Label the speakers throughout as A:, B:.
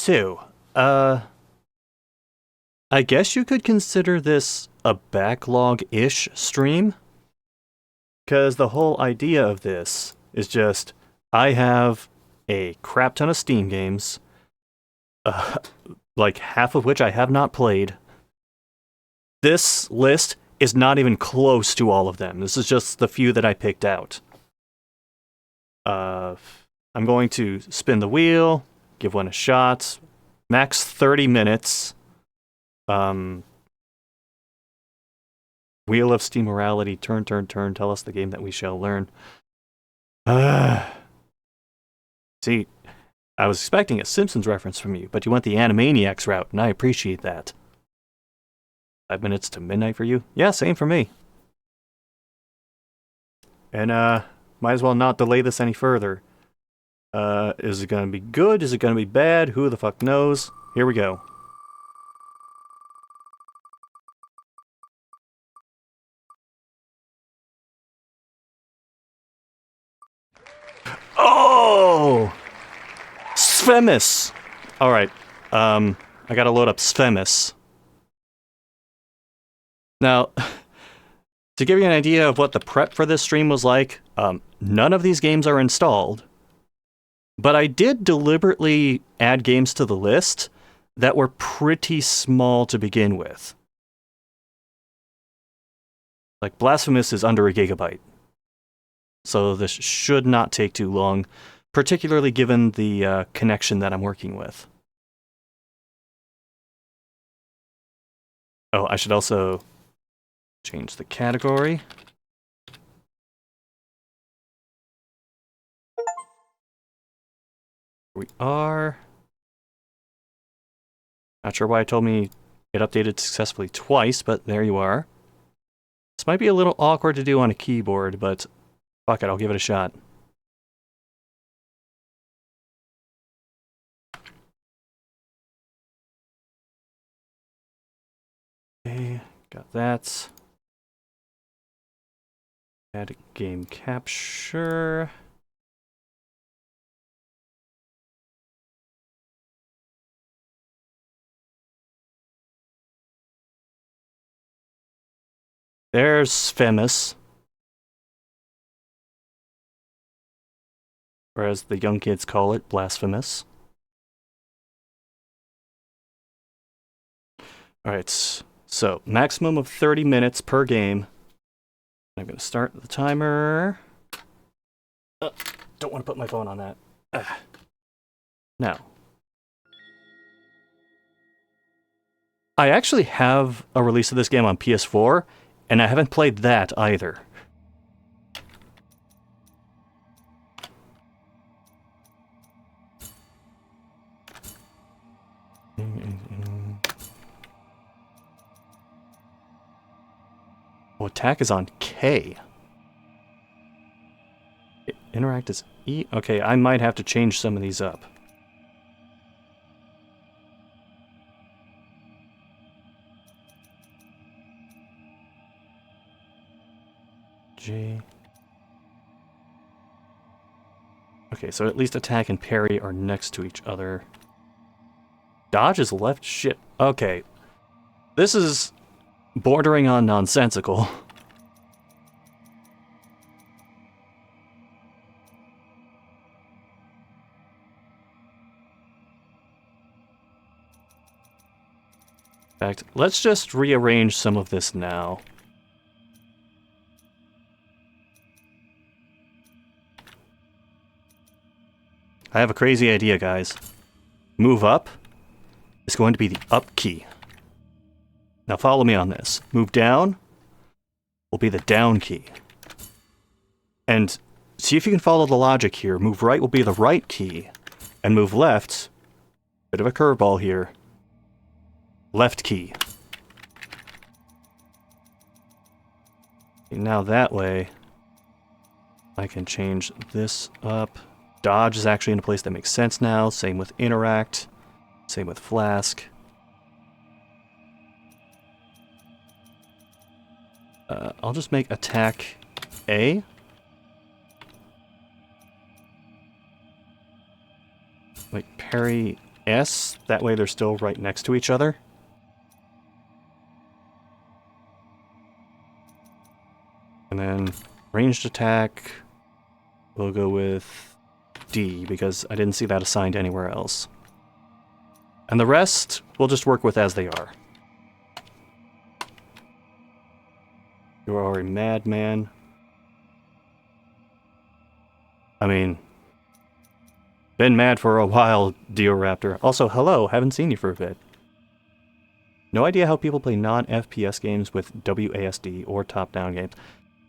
A: So, I guess you could consider this a backlog-ish stream. Because the whole idea of this is just, I have a crap ton of Steam games, like half of which I have not played. This list is not even close to all of them. This is just the few that I picked out. I'm going to spin the wheel, give one a shot, max 30 minutes. Wheel of Steam morality, turn, tell us the game that we shall learn. See, I was expecting a Simpsons reference from you, but you went the Animaniacs route, and I appreciate that. 5 minutes to midnight for you? Yeah, same for me. And, might as well not delay this any further. Is it gonna be good? Is it gonna be bad? Who the fuck knows? Here we go. Oh! Blasphemous! Alright, I gotta load up Blasphemous. Now, to give you an idea of what the prep for this stream was like, none of these games are installed, but I did deliberately add games to the list that were pretty small to begin with. Like, Blasphemous is under a gigabyte. So this should not take too long, particularly given the connection that I'm working with. Oh, I should also change the category. Here we are. Not sure why it told me it updated successfully twice, but there you are. This might be a little awkward to do on a keyboard, but fuck it, I'll give it a shot. Okay, got that. Add game capture. There's Famous. Or as the young kids call it, Blasphemous. Alright, so maximum of 30 minutes per game. I'm going to start the timer. Don't want to put my phone on that. Now. I actually have a release of this game on PS4, and I haven't played that either. Oh, attack is on K. Interact is E. Okay, I might have to change some of these up. J. Okay, so at least attack and parry are next to each other. Dodge is left. Shit. Okay. This is bordering on nonsensical. In fact, let's just rearrange some of this now. I have a crazy idea, guys. Move up is going to be the up key. Now follow me on this. Move down will be the down key. And see if you can follow the logic here. Move right will be the right key. And move left, bit of a curveball here, left key. And now that way, I can change this up. Dodge is actually in a place that makes sense now. Same with interact. Same with flask. I'll just make attack A. Wait, parry S, that way they're still right next to each other. And then ranged attack, we'll go with D, because I didn't see that assigned anywhere else. And the rest, we'll just work with as they are. You are a madman. I mean, been mad for a while, Deoraptor. Also, hello, haven't seen you for a bit. No idea how people play non-FPS games with WASD or top-down games.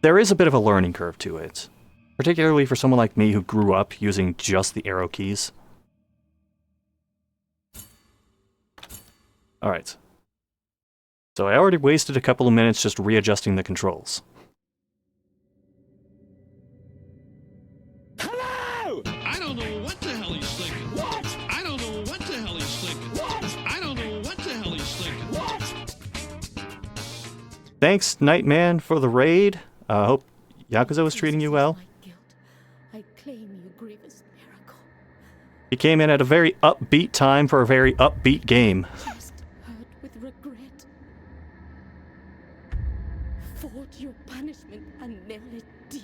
A: There is a bit of a learning curve to it. Particularly for someone like me who grew up using just the arrow keys. Alright. So I already wasted a couple of minutes just readjusting the controls.
B: Hello! I don't know what the hell he's thinking. What? I don't know what the hell he's thinking. What? I don't know what the hell he's thinking. What?
A: Thanks, Nightman, for the raid. Hope Yakuza was treating you well.
C: I claim you grievous miracle.
A: He came in at a very upbeat time for a very upbeat game.
C: Just hurt with regret. Fought your punishment and nailed it deep.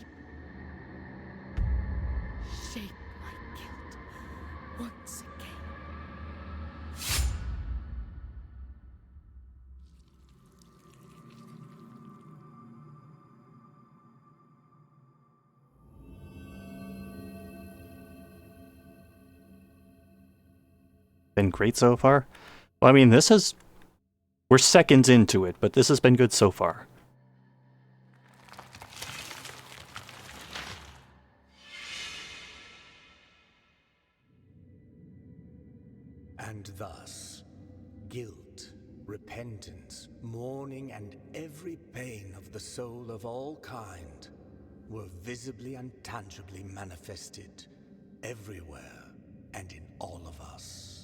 C: Shape my guilt once again.
A: Been great so far. Well, I mean, we're seconds into it, but this has been good so far.
D: And thus, guilt, repentance, mourning, and every pain of the soul of all kind were visibly and tangibly manifested everywhere and in all of us.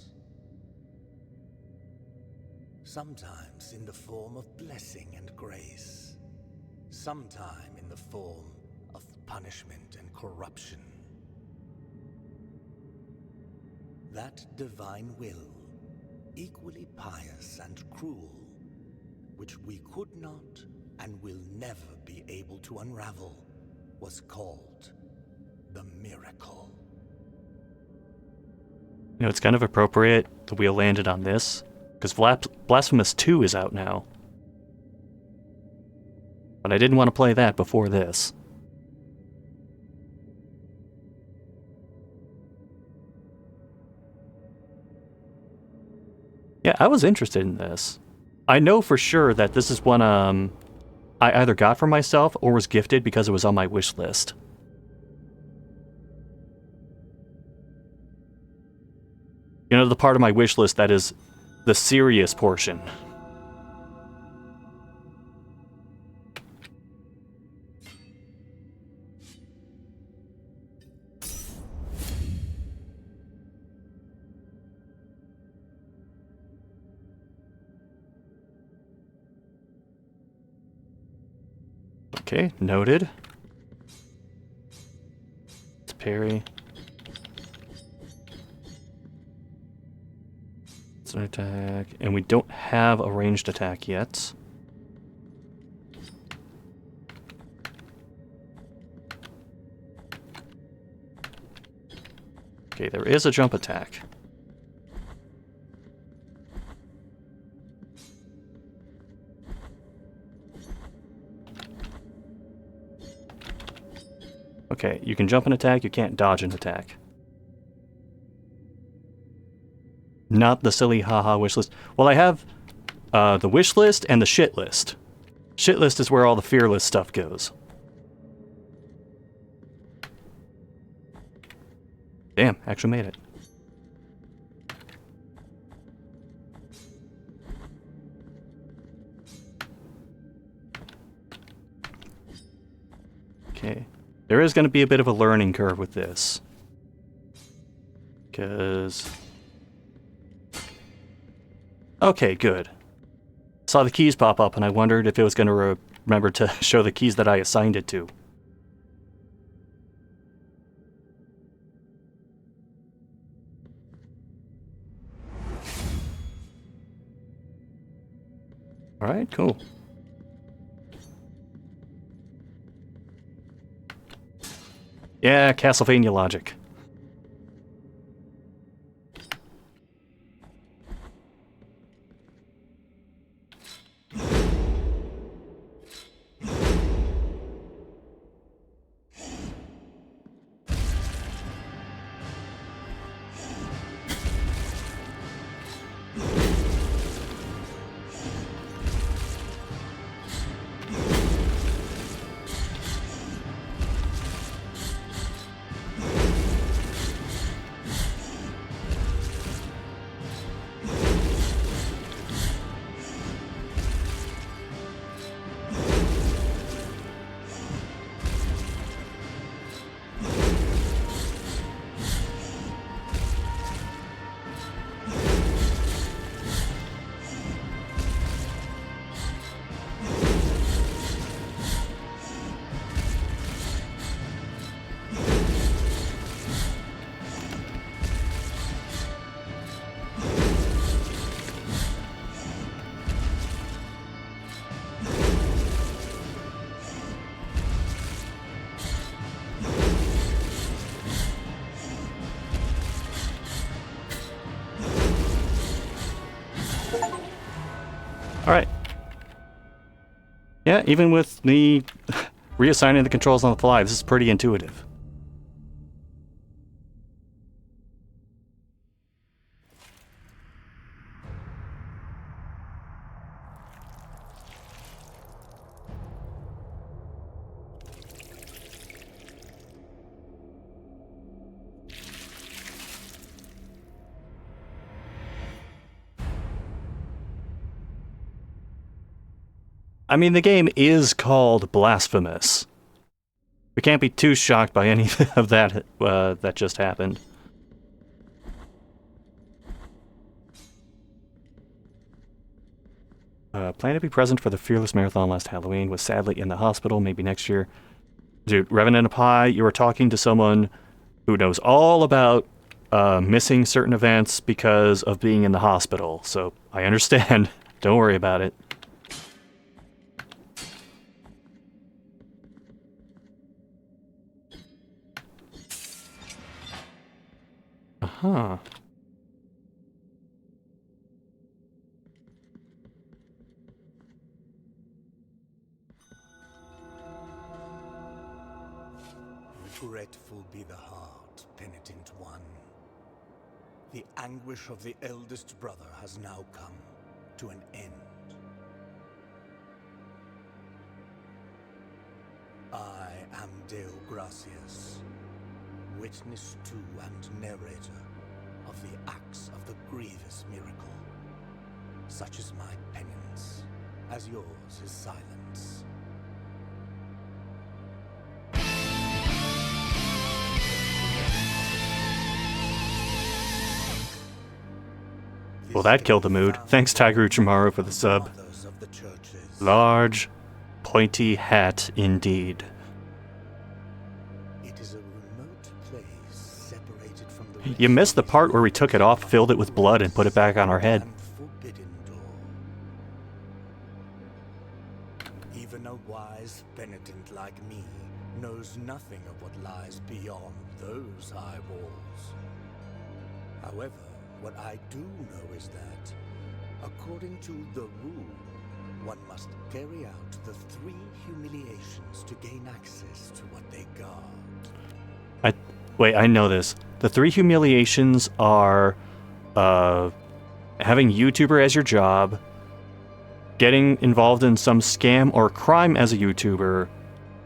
D: Sometimes in the form of blessing and grace, sometime in the form of punishment and corruption. That divine will, equally pious and cruel, which we could not and will never be able to unravel, was called the miracle.
A: You know, it's kind of appropriate that we landed on this, because Blasphemous 2 is out now. But I didn't want to play that before this. Yeah, I was interested in this. I know for sure that this is one I either got for myself or was gifted because it was on my wish list. You know, the part of my wish list that is the serious portion. Okay, noted. It's parry. It's an attack. And we don't have a ranged attack yet. Okay, there is a jump attack. Okay, you can jump an attack, you can't dodge an attack. Not the silly haha wish list. Well, I have the wish list and the shit list. Shit list is where all the fearless stuff goes. Damn, actually made it. Okay. There is going to be a bit of a learning curve with this. Because... Okay, good. Saw the keys pop up and I wondered if it was going to remember to show the keys that I assigned it to. Alright, cool. Yeah, Castlevania logic. Alright. Yeah, even with me reassigning the controls on the fly, this is pretty intuitive. I mean, the game is called Blasphemous. We can't be too shocked by any of that that just happened. Plan to be present for the Fearless Marathon last Halloween, was sadly in the hospital, maybe next year. Dude, Revenant of Pie, you were talking to someone who knows all about missing certain events because of being in the hospital, so I understand. Don't worry about it. Uh-huh.
D: Regretful be the heart, penitent one. The anguish of the eldest brother has now come to an end. I am Deo Gracias, witness to and narrator of the acts of the grievous miracle. Such is my penance, as yours is silence.
A: Well, that killed the mood. Thanks, Tiger Uchimaro, for the sub. Large, pointy hat indeed.
D: It is a remote place separated from the
A: You missed the part where we took it off, filled it with blood, and put it back on our head.
D: and forbidden door. Even a wise penitent like me knows nothing of what lies beyond those high walls. However, what I do know is that, according to the rule, one must carry out the 3 humiliations to gain access to what they guard.
A: Wait, I know this. The 3 humiliations are having YouTuber as your job, getting involved in some scam or crime as a YouTuber,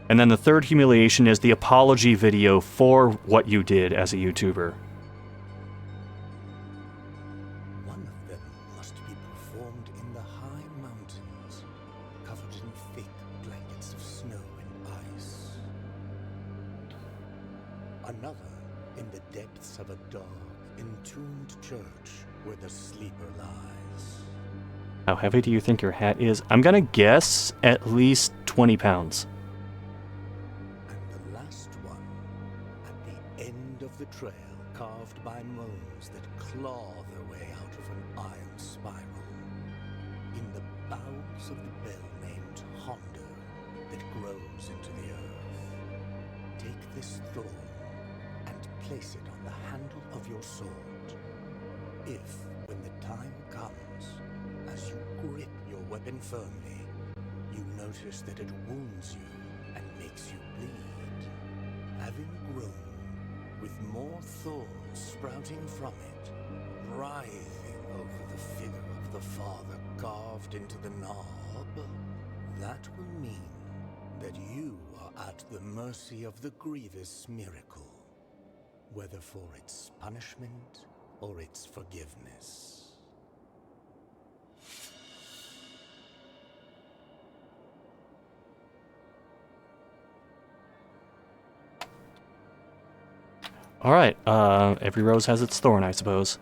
A: and then the 3rd humiliation is the apology video for what you did as a YouTuber.
D: One of them must be performed in the high mountains, covered in thick blankets of snow and ice. Another in the depths of a dark, entombed church where the sleeper lies.
A: How heavy do you think your hat is? I'm gonna guess at least 20 pounds.
D: And the last one, at the end of the trail, carved by moans that claw their way out of an iron spiral. In the bowels of the bell named Hondo that grows into the earth. Take this thorn and place it on the handle of your sword. If, when the time comes, as you grip your weapon firmly, you notice that it wounds you and makes you bleed, having grown, with more thorns sprouting from it, writhing over the figure of the Father carved into the knob, that will mean that you are at the mercy of the grievous miracle, whether for its punishment or its forgiveness.
A: Alright, every rose has its thorn, I suppose.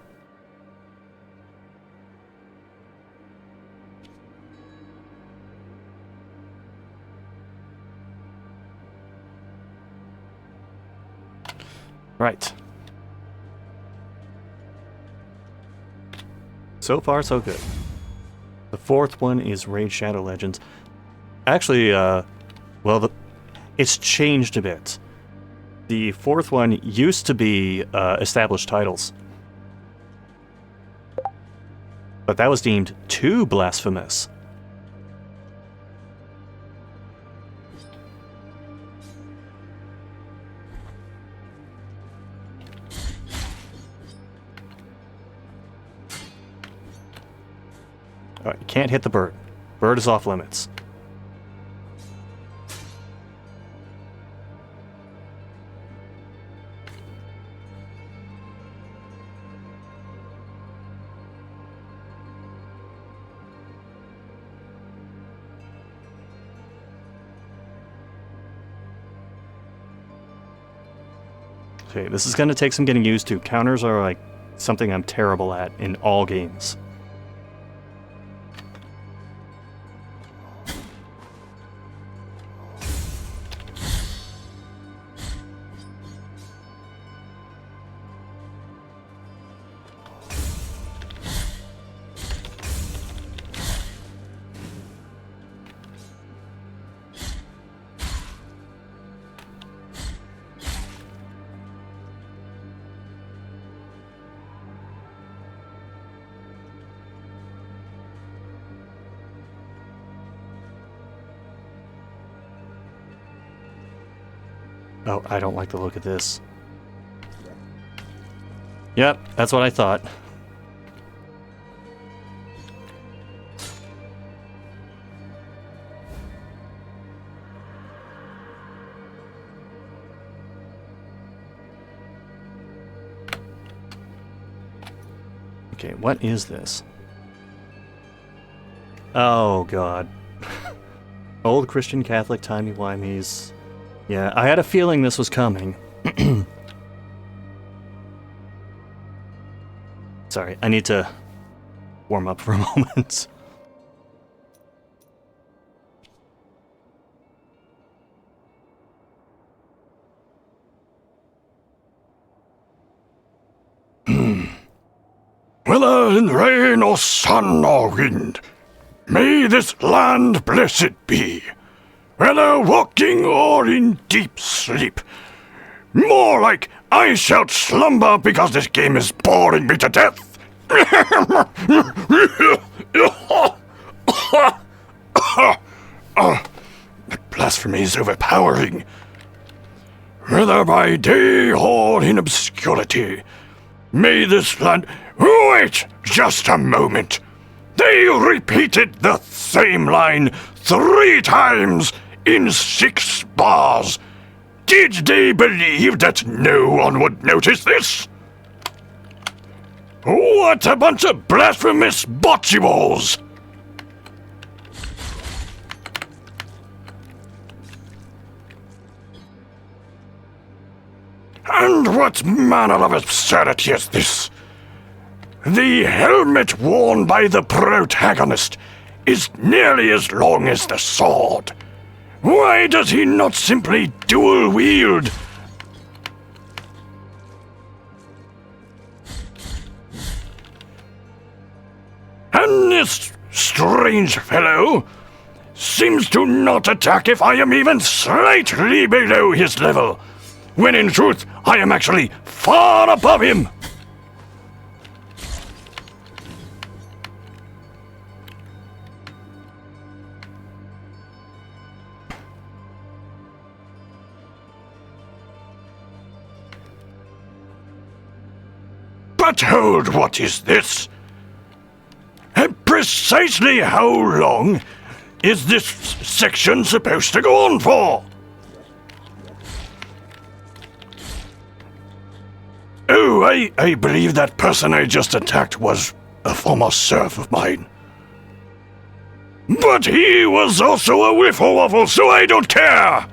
A: Right. So far, so good. The fourth one is Raid Shadow Legends. Actually, well, it's changed a bit. The fourth one used to be established titles. But that was deemed too blasphemous. Alright, you can't hit the bird. Bird is off limits. Okay, this is going to take some getting used to. Counters are like something I'm terrible at in all games. Oh, I don't like the look of this. Yep, that's what I thought. Okay, what is this? Oh, God. Old Christian Catholic timey-wimeys. Yeah, I had a feeling this was coming. Sorry, I need to warm up for a moment.
E: Whether in rain or sun or wind, may this land blessed be. Whether walking or in deep sleep. More like I shall slumber because this game is boring me to death. The blasphemy is overpowering. Whether by day or in obscurity, may this land... Wait just a moment. They repeated the same line 3 times in 6 bars. Did they believe that no one would notice this? What a bunch of blasphemous bocce-balls! And what manner of absurdity is this? The helmet worn by the protagonist is nearly as long as the sword. Why does he not simply dual wield? And this strange fellow, seems to not attack if I am even slightly below his level, when in truth I am actually far above him. But hold, what is this? And precisely how long is this section supposed to go on for? Oh, I believe that person I just attacked was a former serf of mine. But he was also a whiffle-waffle, so I don't care!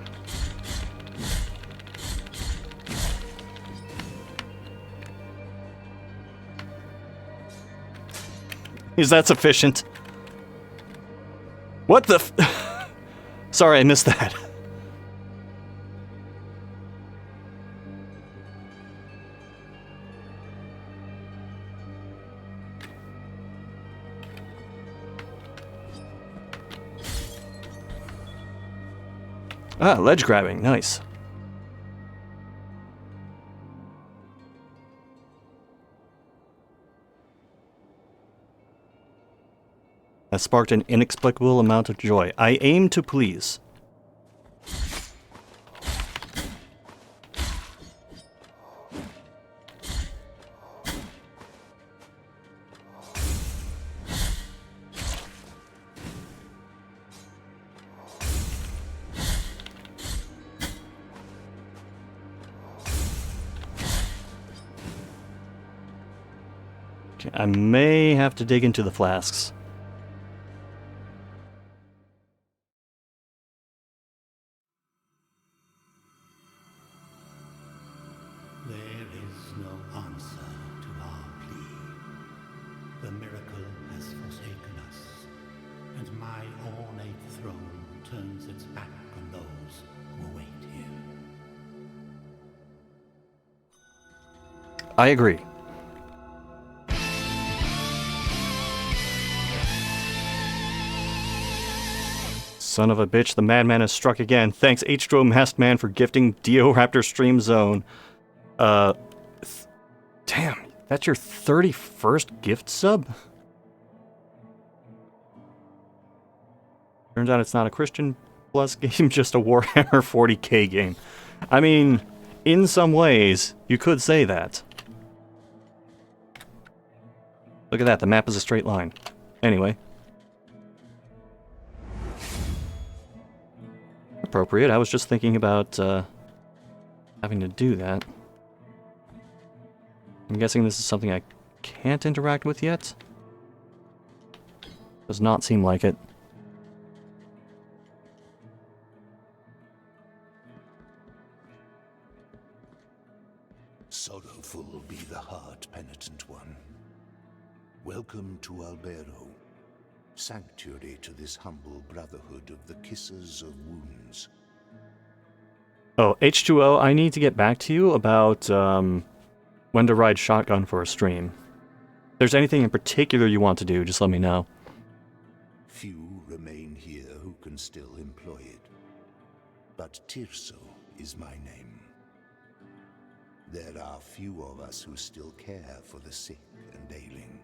A: Is that sufficient? What the f- Sorry, I missed that. Ah, ledge grabbing, nice. That sparked an inexplicable amount of joy. I aim to please. Okay, I may have to dig into the flasks.
F: There is no answer to our plea. The miracle has forsaken us, and my ornate throne turns its back on those who await here.
A: I agree. Son of a bitch, the madman has struck again. Thanks, H2O Masked Man, for gifting Dio Raptor Stream Zone. Damn, that's your 31st gift sub? Turns out it's not a Christian Plus game, just a Warhammer 40k game. I mean, in some ways, you could say that. Look at that, the map is a straight line. Anyway. Appropriate, I was just thinking about having to do that. I'm guessing this is something I can't interact with yet? Does not seem like it.
G: Sorrowful be the heart, penitent one. Welcome to Albero, sanctuary to this humble brotherhood of the Kissers of Wounds.
A: Oh, H2O, I need to get back to you about when to ride shotgun for a stream. If there's anything in particular you want to do, just let me know.
G: Few remain here who can still employ it, but Tirso is my name. There are few of us who still care for the sick and ailing.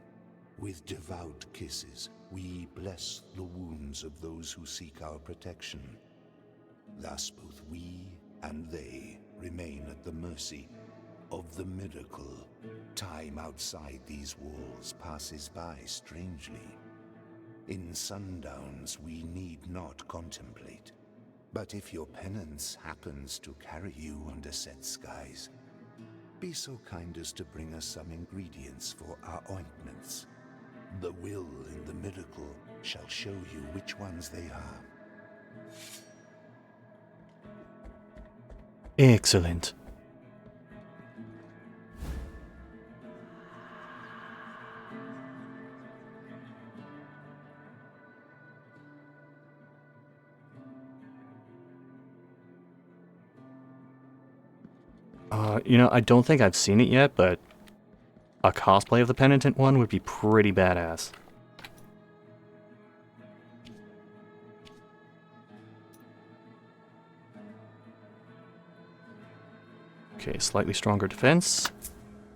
G: With devout kisses, we bless the wounds of those who seek our protection. Thus both we and they remain at the mercy of the miracle. Time outside these walls passes by strangely. In sundowns we need not contemplate. But if your penance happens to carry you under set skies, be so kind as to bring us some ingredients for our ointments. The will in the miracle shall show you which ones they are.
A: Excellent. You know, I don't think I've seen it yet, but a cosplay of the Penitent one would be pretty badass. Okay, slightly stronger defense.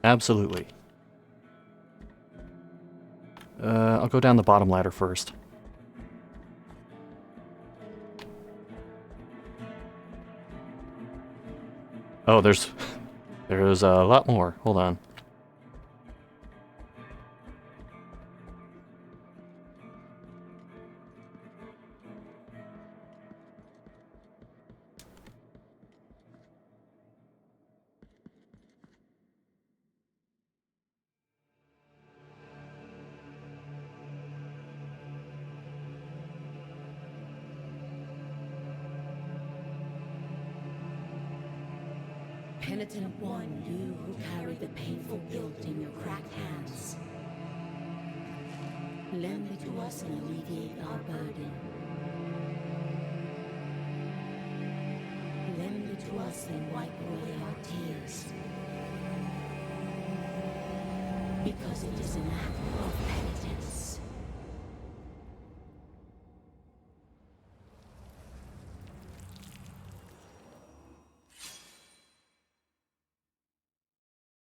A: Absolutely. I'll go down the bottom ladder first. Oh, there's a lot more. Hold on.
C: Penitent one, you who carry the painful guilt in your cracked hands. Lend it to us and alleviate our burden. Lend it to us and wipe away our tears. Because it is an act of penitence.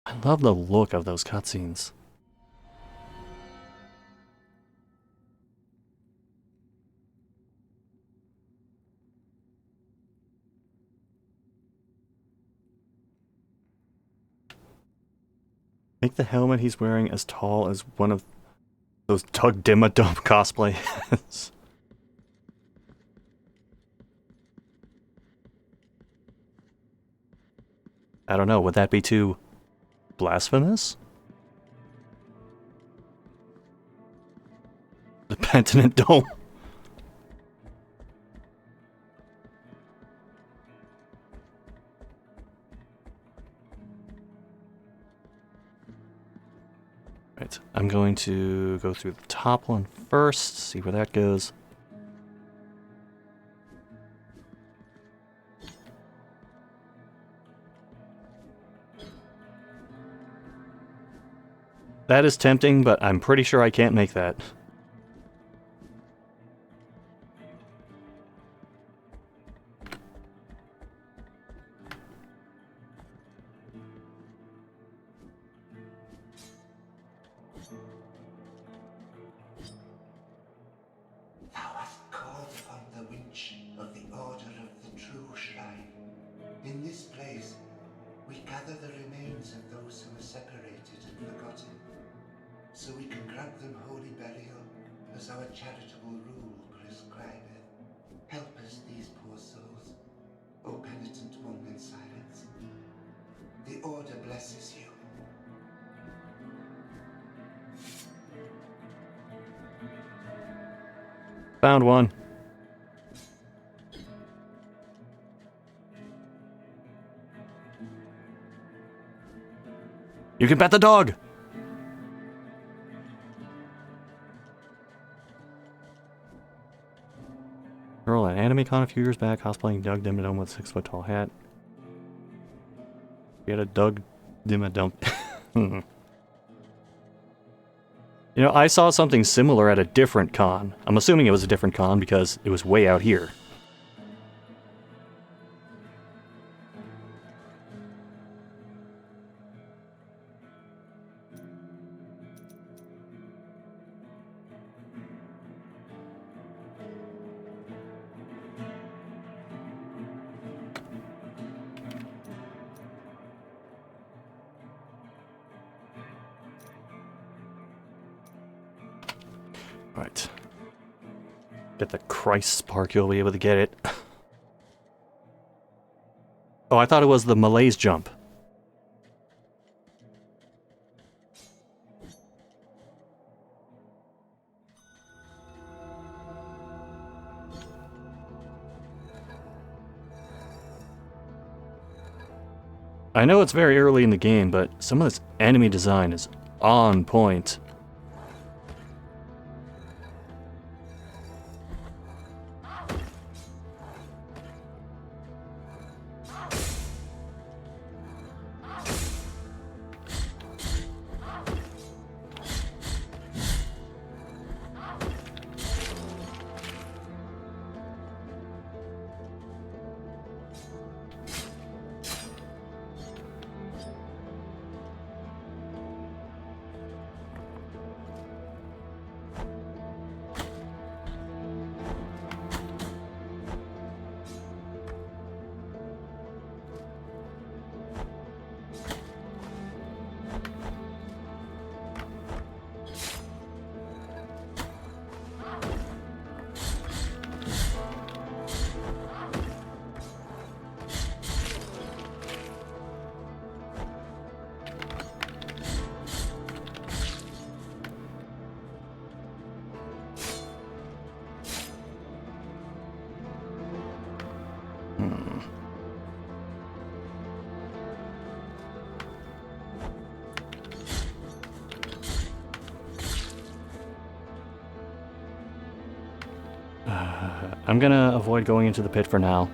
A: I love the look of those cutscenes. Make the helmet he's wearing as tall as one of those Doug Dimmadome cosplay heads. I don't know, would that be too blasphemous? The penitent dome. Right, I'm going to go through the top one first, see where that goes. That is tempting, but I'm pretty sure I can't make that.
G: Thou hast called upon the winch of the Order of the True Shrine. In this place, we gather the remains of those who were separated and forgotten, so we can grant them holy burial as our charitable rule prescribeth. Help us, these poor souls, O penitent one in silence. The Order blesses you.
A: Found one. You can pet the dog! Girl at Anime Con a few years back, cosplaying Doug Dimmadome with a 6-foot-tall hat. We had a Doug Dimmadome. You know, I saw something similar at a different con. I'm assuming it was a different con because it was way out here. Right. Get the Christ spark, you'll be able to get it. Oh, I thought it was the Malaise jump. I know it's very early in the game, but some of this enemy design is on point. I'm gonna avoid going into the pit for now.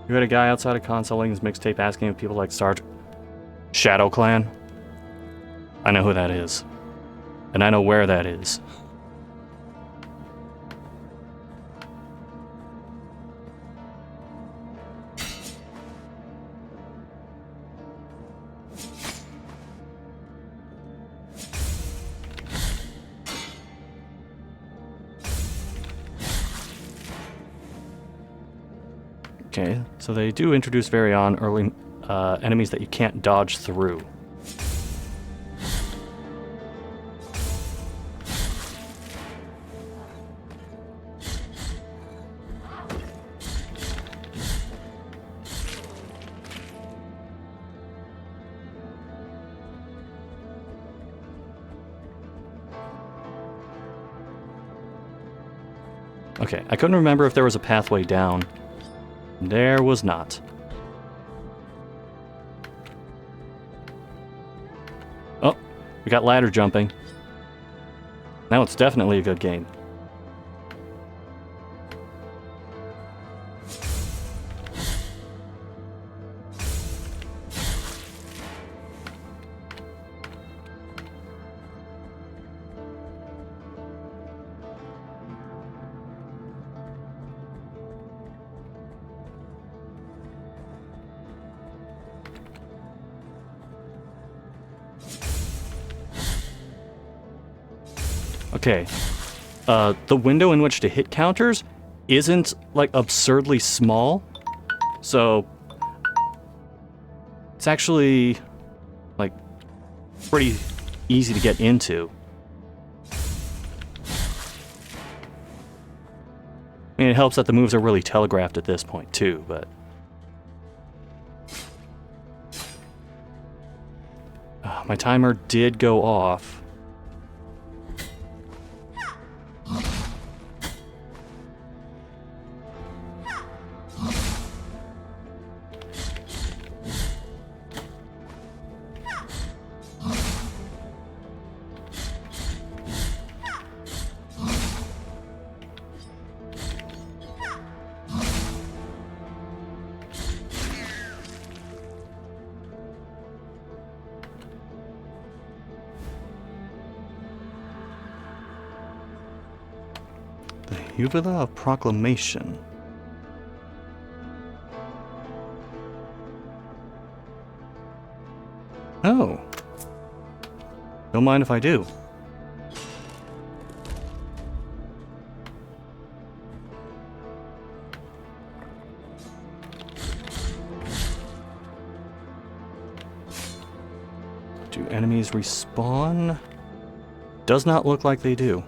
A: You had a guy outside of consoling his mixtape asking if people like Shadow Clan? I know who that is. And I know where that is. Okay, so they do introduce very early enemies that you can't dodge through. Okay, I couldn't remember if there was a pathway down. There was not. Oh, we got ladder jumping. Now it's definitely a good game. Okay, the window in which to hit counters isn't, like, absurdly small, so it's actually, like, pretty easy to get into. I mean, it helps that the moves are really telegraphed at this point, too, but... my timer did go off. Uvula of Proclamation. Oh. Don't mind if I do. Do enemies respawn? Does not look like they do.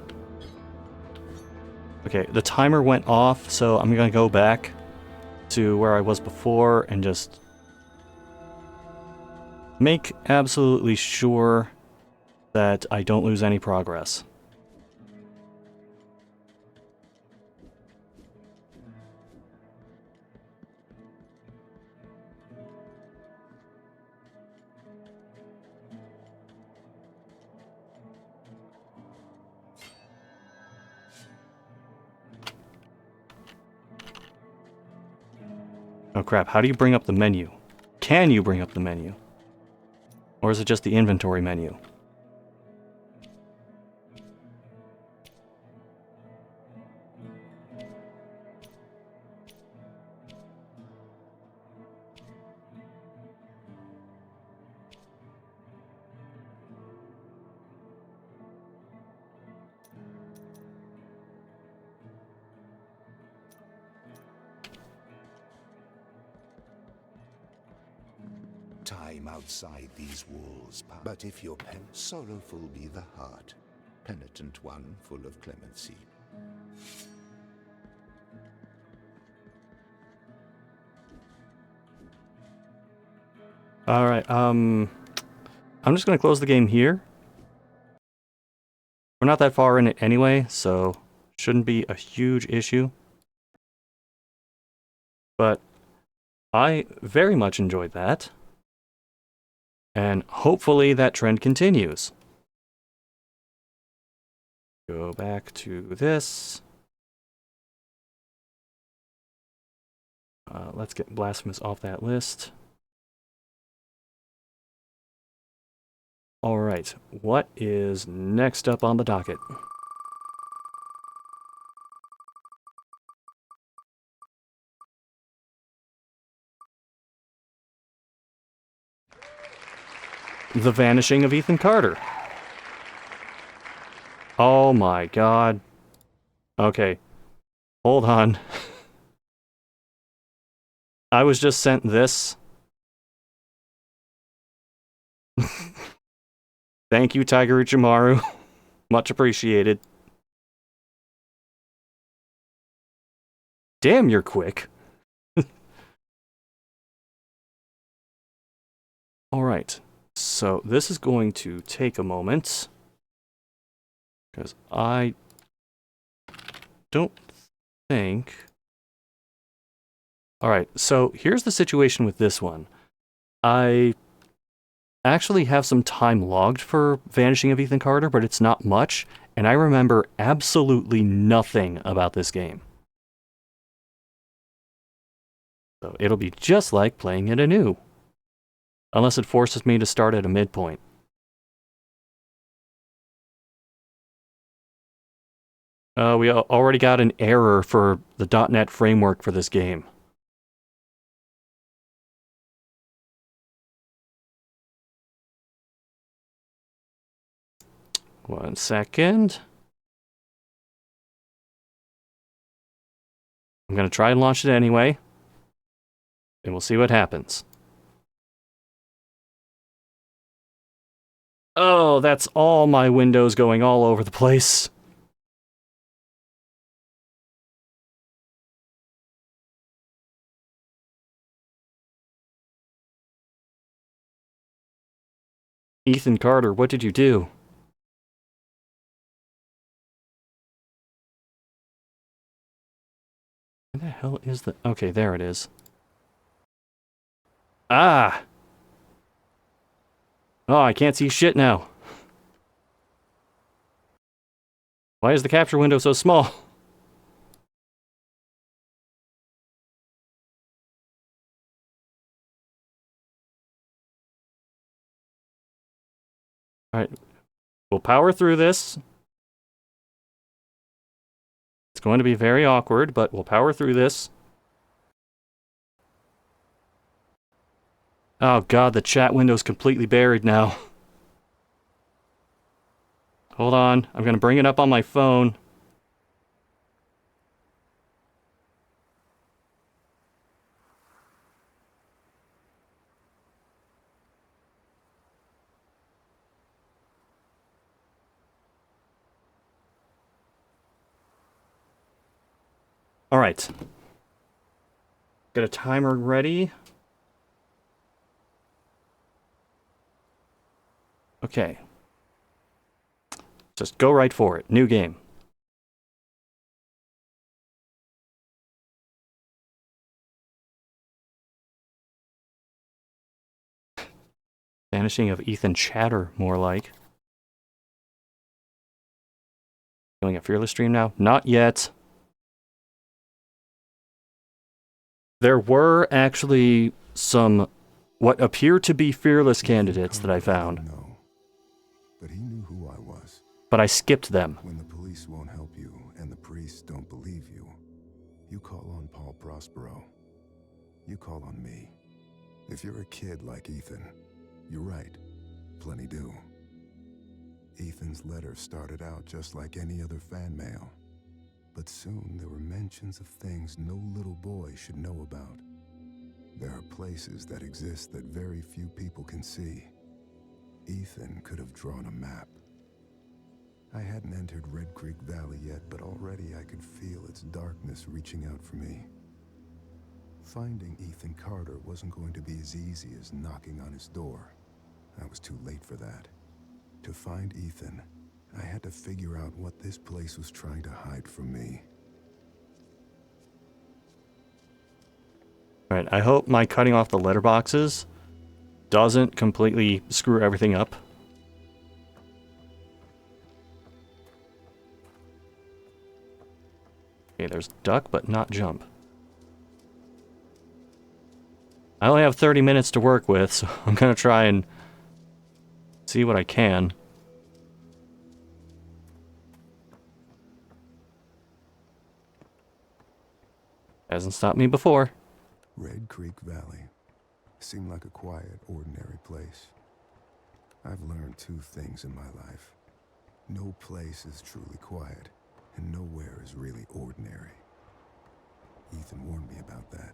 A: Okay, the timer went off, so I'm gonna go back to where I was before and just make absolutely sure that I don't lose any progress. Oh crap, how do you bring up the menu? Can you bring up the menu? Or is it just the inventory menu?
G: Time outside these walls, but if your sorrowful be the heart, penitent one full of clemency.
A: Alright, I'm just gonna close the game here. We're not that far in it anyway, so shouldn't be a huge issue. But I very much enjoyed that. And hopefully that trend continues. Go back to this. Let's get Blasphemous off that list. Alright, what is next up on the docket? The Vanishing of Ethan Carter. Oh my god. Okay. Hold on. I was just sent this. Thank you, Tiger Uchimaru. Much appreciated. Damn, you're quick. Alright. So, this is going to take a moment. Because I don't think... Alright, so here's the situation with this one. I actually have some time logged for Vanishing of Ethan Carter, but it's not much, and I remember absolutely nothing about this game. So it'll be just like playing it anew. Unless it forces me to start at a midpoint. We already got an error for the .NET framework for this game. One second. I'm going to try and launch it anyway. And we'll see what happens. Oh, that's all my windows going all over the place. Ethan Carter, what did you do? Where the hell is the... Okay, there it is. Ah! Oh, I can't see shit now. Why is the capture window so small? Alright. We'll power through this. It's going to be very awkward, but we'll power through this. Oh god, the chat window's completely buried now. Hold on, I'm gonna bring it up on my phone. Alright. Got a timer ready. Okay. Just go right for it. New game. Vanishing of Ethan Chatter, more like. Doing a Fearless stream now? Not yet. There were actually some what appear to be Fearless candidates that I found.
H: No, but he knew who I was.
A: But I skipped them.
H: When the police won't help you and the priests don't believe you, you call on Paul Prospero. You call on me. If you're a kid like Ethan, you're right. Plenty do. Ethan's letter started out just like any other fan mail. But soon there were mentions of things no little boy should know about. There are places that exist that very few people can see. Ethan could have drawn a map. I hadn't entered Red Creek Valley yet, but already I could feel its darkness reaching out for me. Finding Ethan Carter wasn't going to be as easy as knocking on his door. I was too late for that. To find Ethan, I had to figure out what this place was trying to hide from me.
A: Alright, I hope my cutting off the letterboxes doesn't completely screw everything up. Okay, there's duck, but not jump. I only have 30 minutes to work with, so I'm gonna try and see what I can. Hasn't stopped me before.
H: Red Creek Valley seemed like a quiet, ordinary place. I've learned two things in my life. No place is truly quiet, and nowhere is really ordinary. Ethan warned me about that.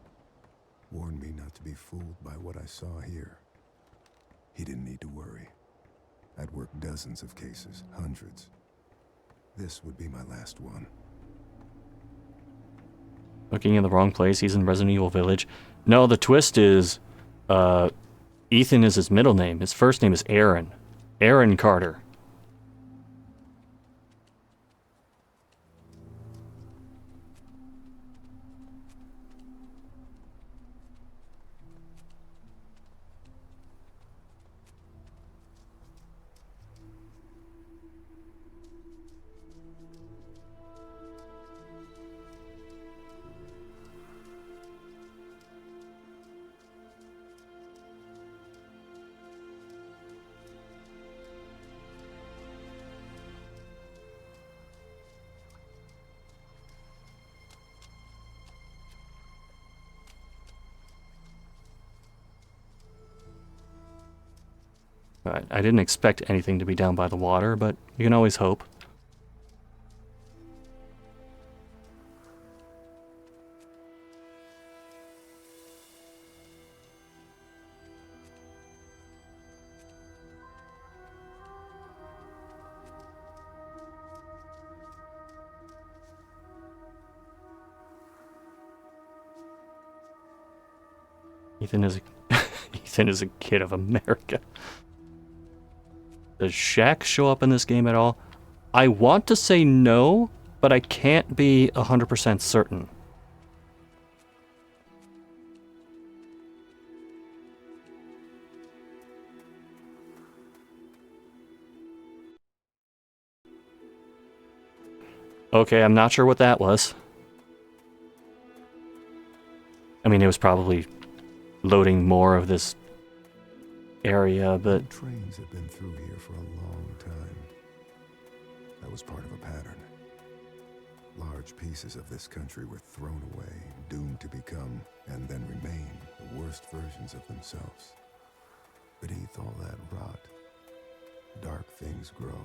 H: Warned me not to be fooled by what I saw here. He didn't need to worry. I'd worked dozens of cases, hundreds. This would be my last one.
A: Looking in the wrong place, he's in Resident Evil Village. No, the twist is, Ethan is his middle name. His first name is Aaron. Aaron Carter. I didn't expect anything to be down by the water, but you can always hope. Ethan is Ethan is a kid of America. Does Shaq show up in this game at all? I want to say no, but I can't be 100% certain. Okay, I'm not sure what that was. I mean, it was probably loading more of this area, but...
H: Trains have been through here for a long time. That was part of a pattern. Large pieces of this country were thrown away, doomed to become, and then remain, the worst versions of themselves. Beneath all that rot, dark things grow.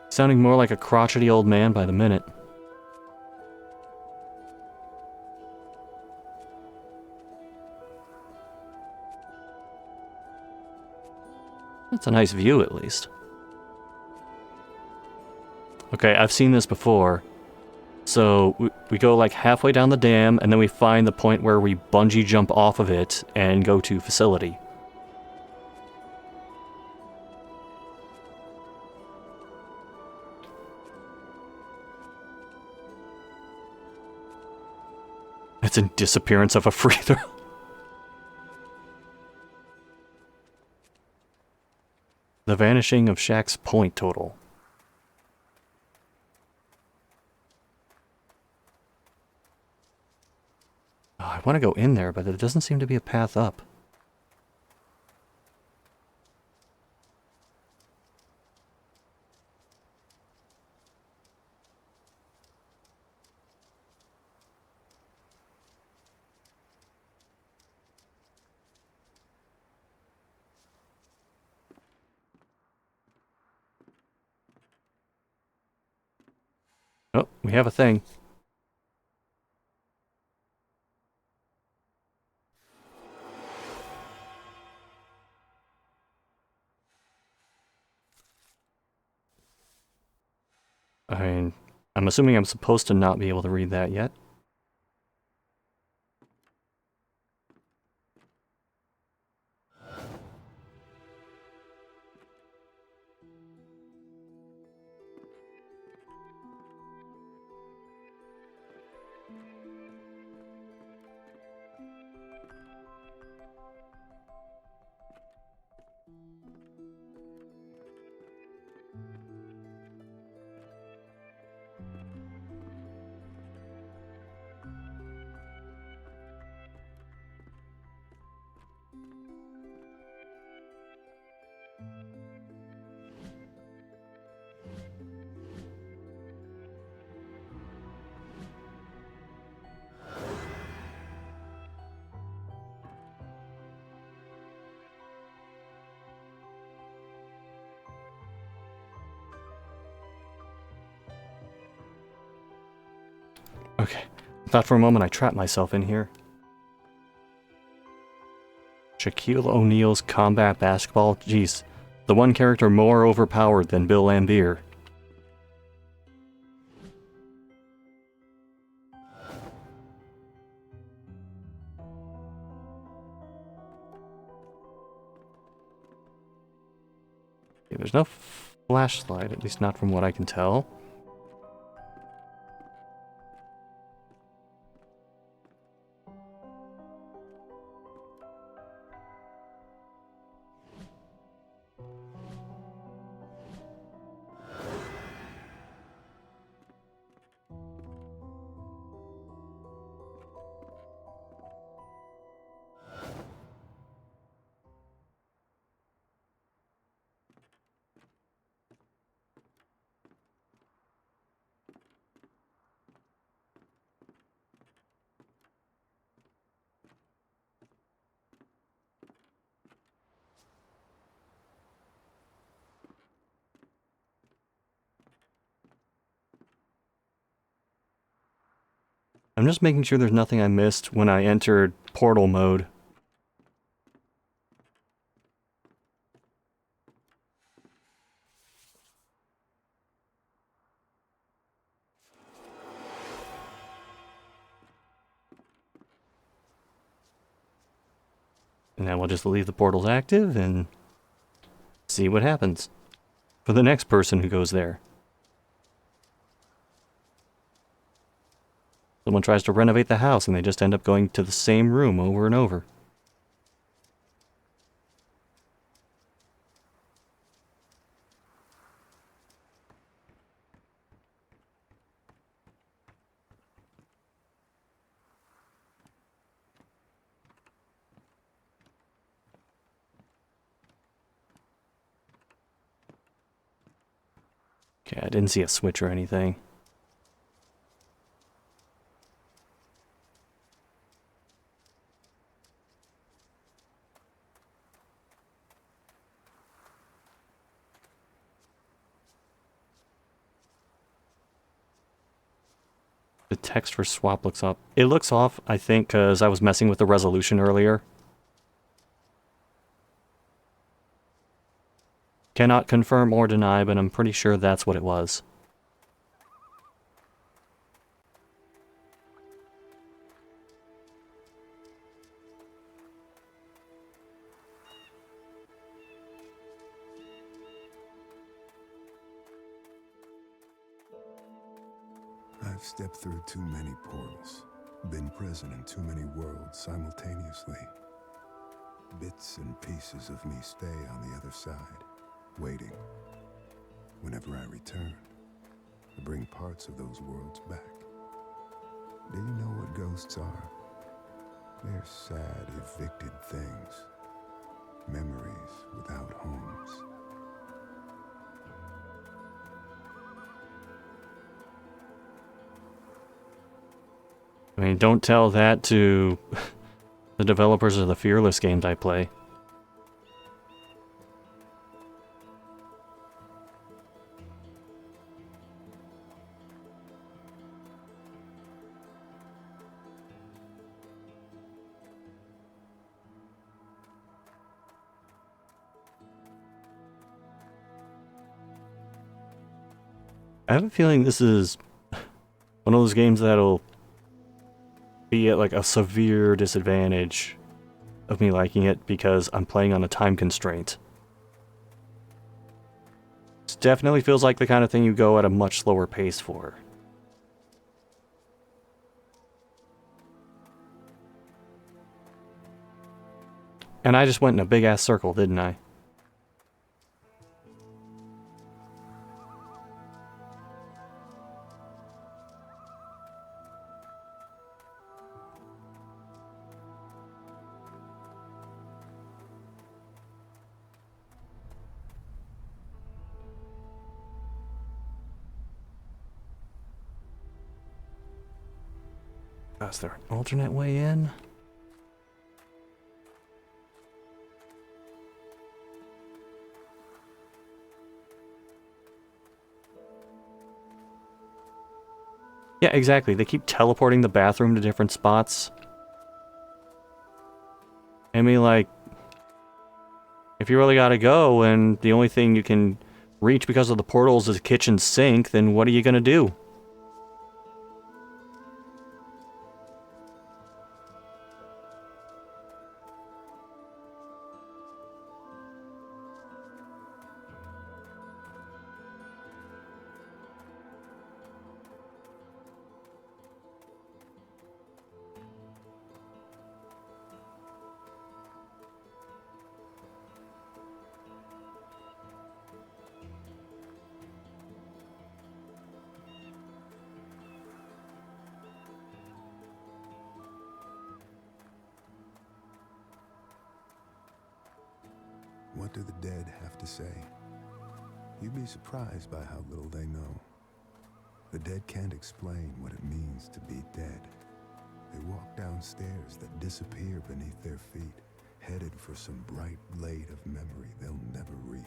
A: Sounding more like a crotchety old man by the minute. That's a nice view, at least. Okay, I've seen this before. So, we go like halfway down the dam, and then we find the point where we bungee jump off of it and go to facility. It's a disappearance of a free throw. The vanishing of Shaq's point total. Oh, I want to go in there, but there doesn't seem to be a path up. Oh, we have a thing. I'm assuming I'm supposed to not be able to read that yet. Okay. I thought for a moment I trapped myself in here. Shaquille O'Neal's combat basketball? Jeez. The one character more overpowered than Bill Lambier. Okay, there's no flashlight, at least not from what I can tell. I'm just making sure there's nothing I missed when I entered portal mode. And now we'll just leave the portals active and see what happens for the next person who goes there. Someone tries to renovate the house and they just end up going to the same room over and over. Okay, I didn't see a switch or anything. The text for swap looks up. It looks off, I think, because I was messing with the resolution earlier. Cannot confirm or deny, but I'm pretty sure that's what it was.
H: I've stepped through too many portals, been present in too many worlds simultaneously. Bits and pieces of me stay on the other side, waiting. Whenever I return, I bring parts of those worlds back. Do you know what ghosts are? They're sad, evicted things. Memories without homes.
A: I mean, don't tell that to the developers of the Fearless games I play. I have a feeling this is one of those games that'll be at like a severe disadvantage of me liking it because I'm playing on a time constraint. It definitely feels like the kind of thing you go at a much slower pace for. And I just went in a big ass circle, didn't I? Is there an alternate way in? Yeah, exactly. They keep teleporting the bathroom to different spots. I mean, like, if you really gotta go and the only thing you can reach because of the portals is a kitchen sink, then what are you gonna do?
H: What do the dead have to say? You'd be surprised by how little they know. The dead can't explain what it means to be dead. They walk down stairs that disappear beneath their feet, headed for some bright blade of memory they'll never reach.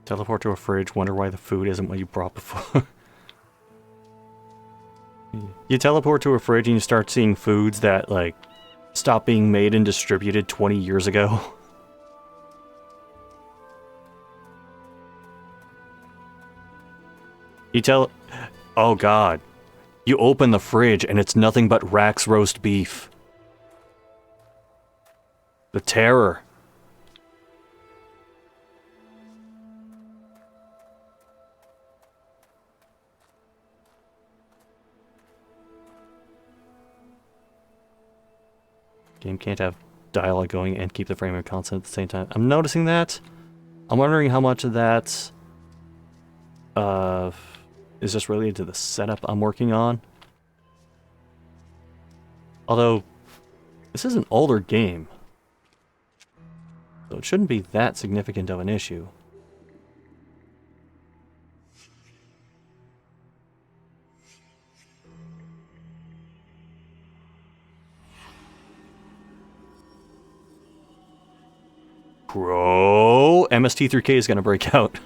A: Teleport to a fridge, wonder why the food isn't what you brought before. You teleport to a fridge and you start seeing foods that, like, stopped being made and distributed 20 years ago. Oh god. You open the fridge and it's nothing but Rack's roast beef. The terror. Game can't have dialogue going and keep the frame rate constant at the same time. I'm noticing that. I'm wondering how much of that is just related to the setup I'm working on. Although, this is an older game, so it shouldn't be that significant of an issue. Bro, MST3K is gonna break out.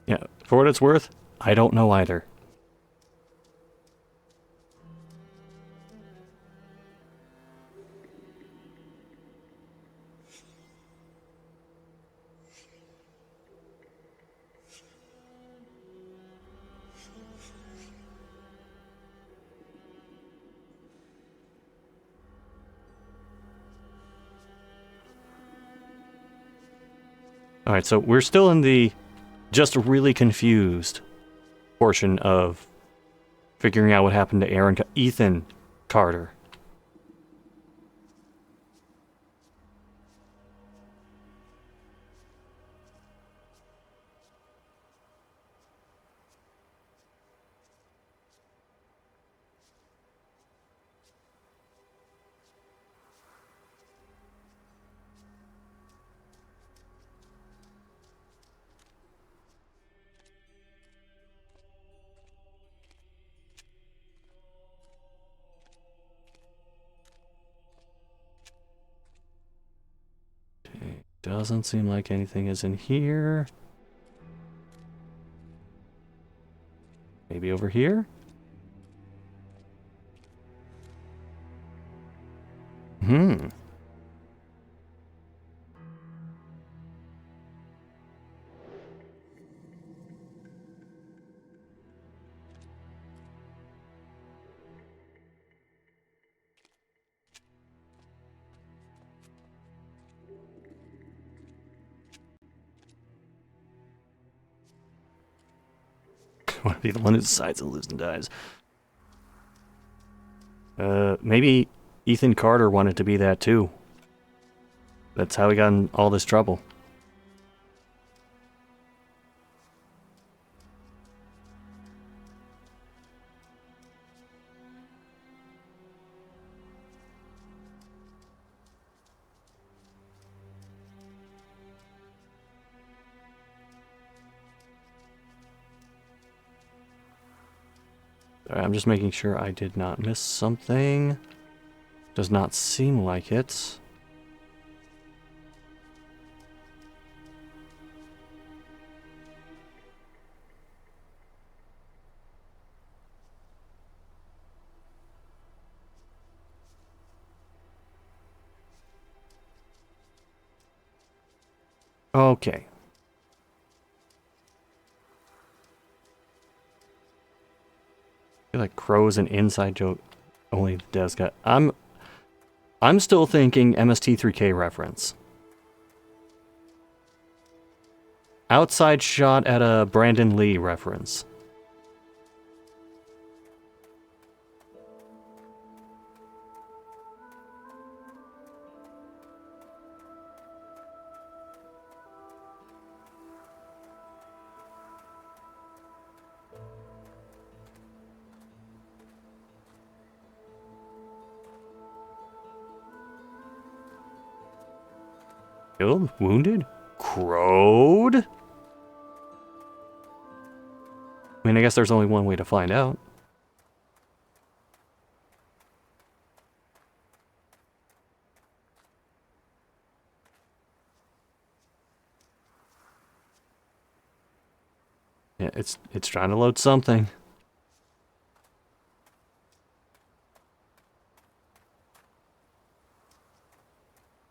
A: Yeah, for what it's worth, I don't know either. Alright, so we're still in the just really confused portion of figuring out what happened to Ethan Carter. Doesn't seem like anything is in here. Maybe over here? Hmm. I want to be the one who decides and loses and dies. Maybe Ethan Carter wanted to be that too. That's how he got in all this trouble. Sorry, I'm just making sure I did not miss something. Does not seem like it. Okay. I feel like Crow's an inside joke. Only the devs got. I'm still thinking MST3K reference. Outside shot at a Brandon Lee reference. Killed? Wounded? Crowed? I mean, I guess there's only one way to find out. Yeah, it's trying to load something.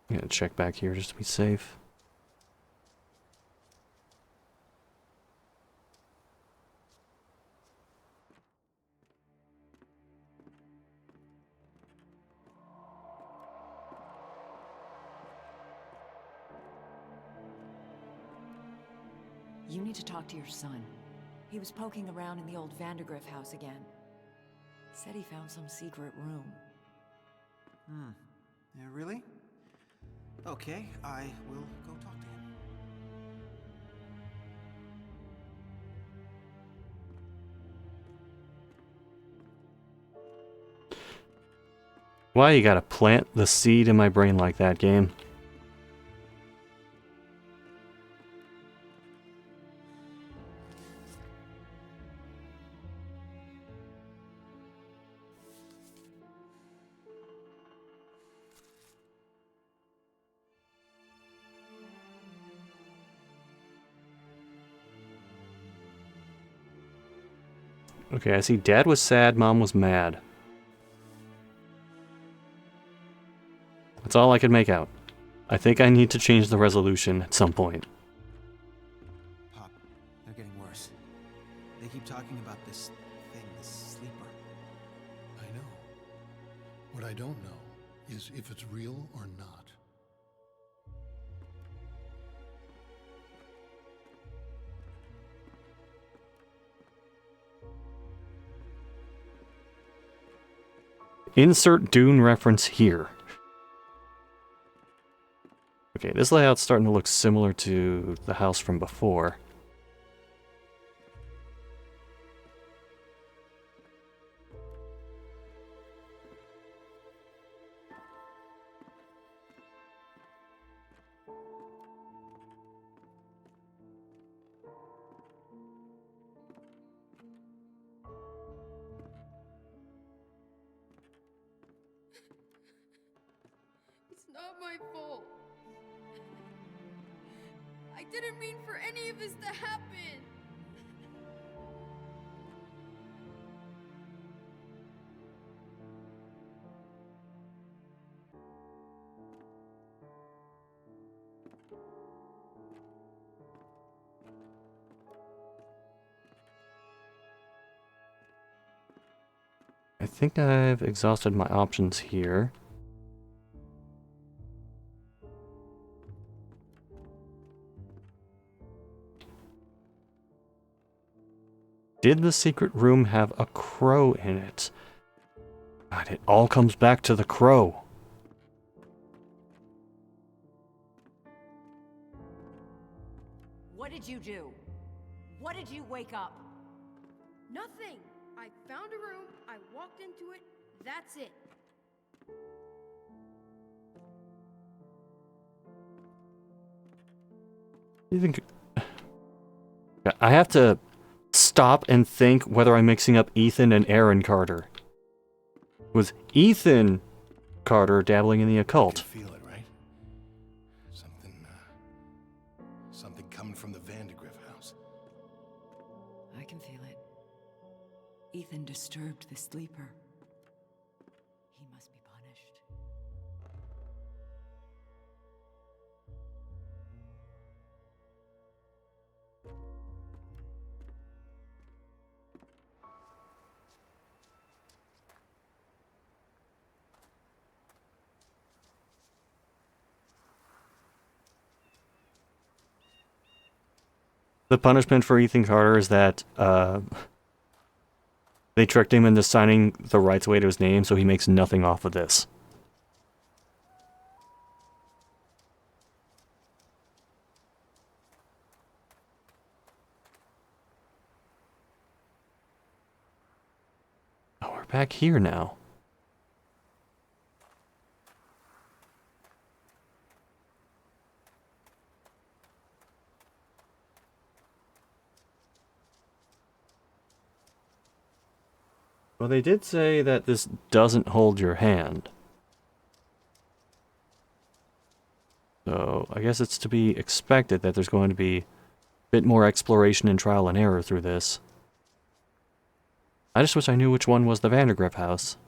A: I'm gonna check back here just to be safe.
I: You need to talk to your son. He was poking around in the old Vandergriff house again. Said he found some secret room.
J: Yeah, really? Okay, I will go talk to him.
A: Why you gotta plant the seed in my brain like that, game? Okay, I see Dad was sad, Mom was mad. That's all I could make out. I think I need to change the resolution at some point.
J: Pop, they're getting worse. They keep talking about this thing, this sleeper.
K: I know. What I don't know is if it's real or not.
A: Insert Dune reference here. Okay, this layout's starting to look similar to the house from before.
L: It's not my fault. didn't mean for any of this to happen.
A: I think I've exhausted my options here. Did the secret room have a crow in it? God, it all comes back to the crow.
I: What did you do? What did you wake up?
L: Nothing. I found a room, I walked into it, that's it.
A: You think... I have to stop and think whether I'm mixing up Ethan and Aaron Carter. Was Ethan Carter dabbling in the occult?
K: You can feel it, right? Something coming from the Vandergriff house.
I: I can feel it. Ethan disturbed the sleeper. He must be punished.
A: The punishment for Ethan Carter is that they tricked him into signing the rights away to his name, so he makes nothing off of this. Oh, we're back here now. Well, they did say that this doesn't hold your hand. So, I guess it's to be expected that there's going to be a bit more exploration and trial and error through this. I just wish I knew which one was the Vandergriff house.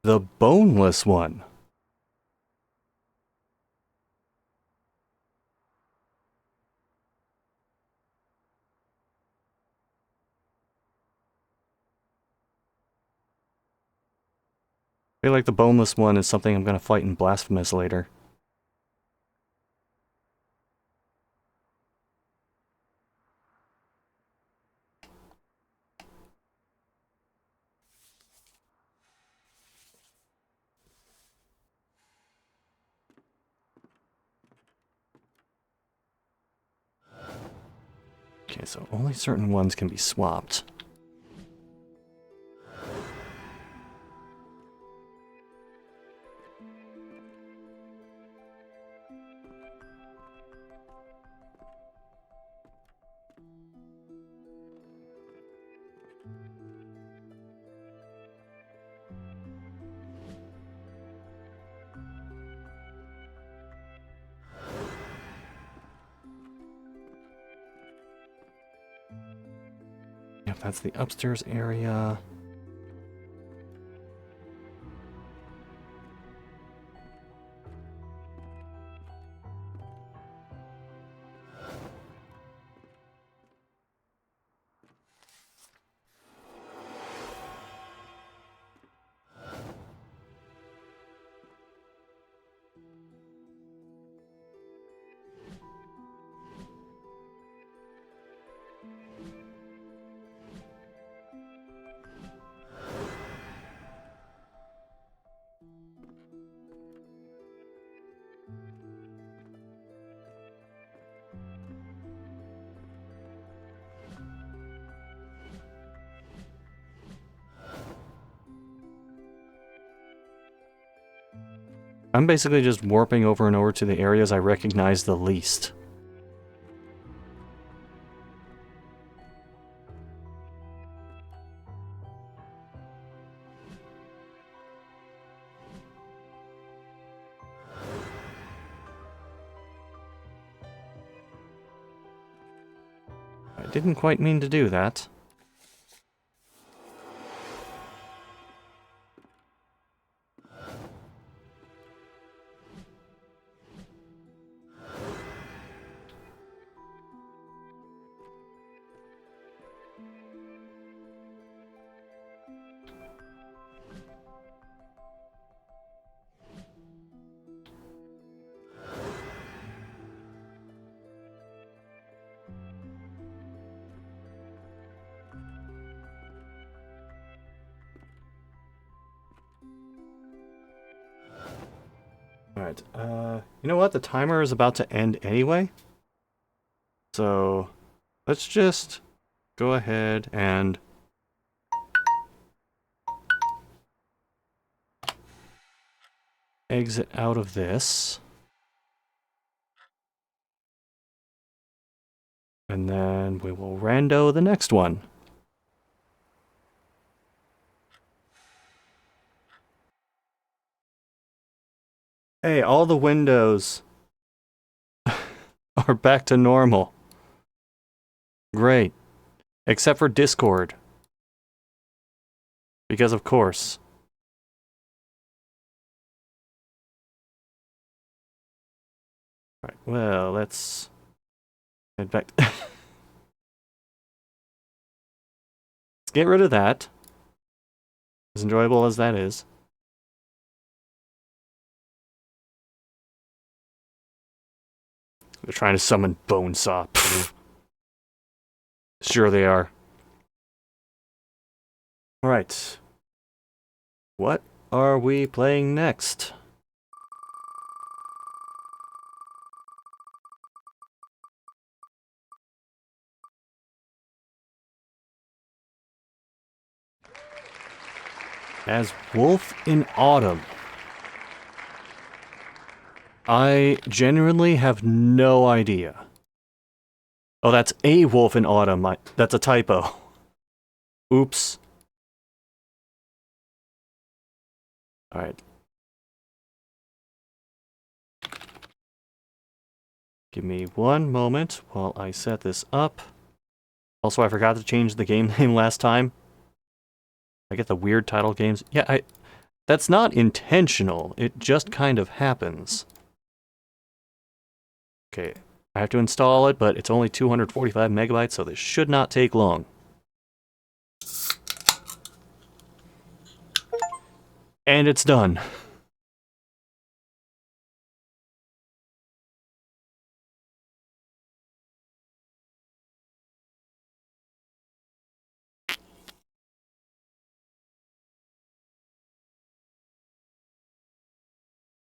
A: The boneless one. I feel like the boneless one is something I'm gonna fight in Blasphemous later. Okay, so only certain ones can be swapped. Yep, that's the upstairs area. I'm basically just warping over and over to the areas I recognize the least. I didn't quite mean to do that. Alright, you know what? The timer is about to end anyway. So, let's just go ahead and exit out of this. And then we will rando the next one. Hey, all the windows are back to normal. Great. Except for Discord. Because of course. Alright, well, let's head back. Let's get rid of that. As enjoyable as that is. They're trying to summon Bonesaw. Pfft. Sure they are. Alright. What are we playing next? As Wolf in Autumn. I genuinely have no idea. Oh, that's a Wolf in Autumn. That's a typo. Oops. Alright. Give me one moment while I set this up. Also, I forgot to change the game name last time. I get the weird title games. Yeah, that's not intentional. It just kind of happens. Okay, I have to install it, but it's only 245 megabytes, so this should not take long. And it's done.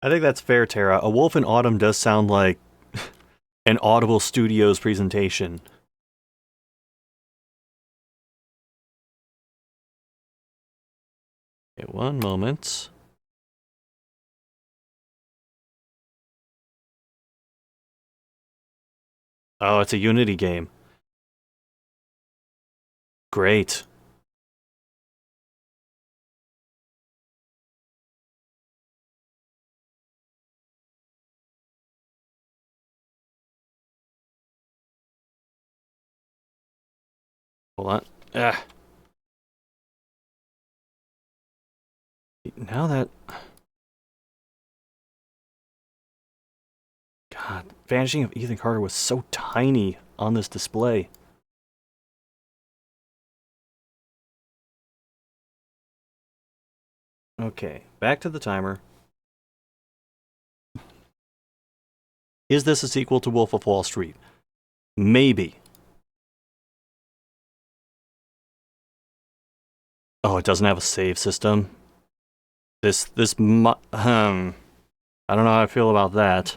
A: I think that's fair, Tara. A Wolf in Autumn does sound like an Audible Studios presentation. Okay, one moment. Oh, it's a Unity game. Great. Hold on. Ah. Now that... God, Vanishing of Ethan Carter was so tiny on this display. Okay, back to the timer. Is this a sequel to Wolf of Wall Street? Maybe. Oh, it doesn't have a save system. I don't know how I feel about that.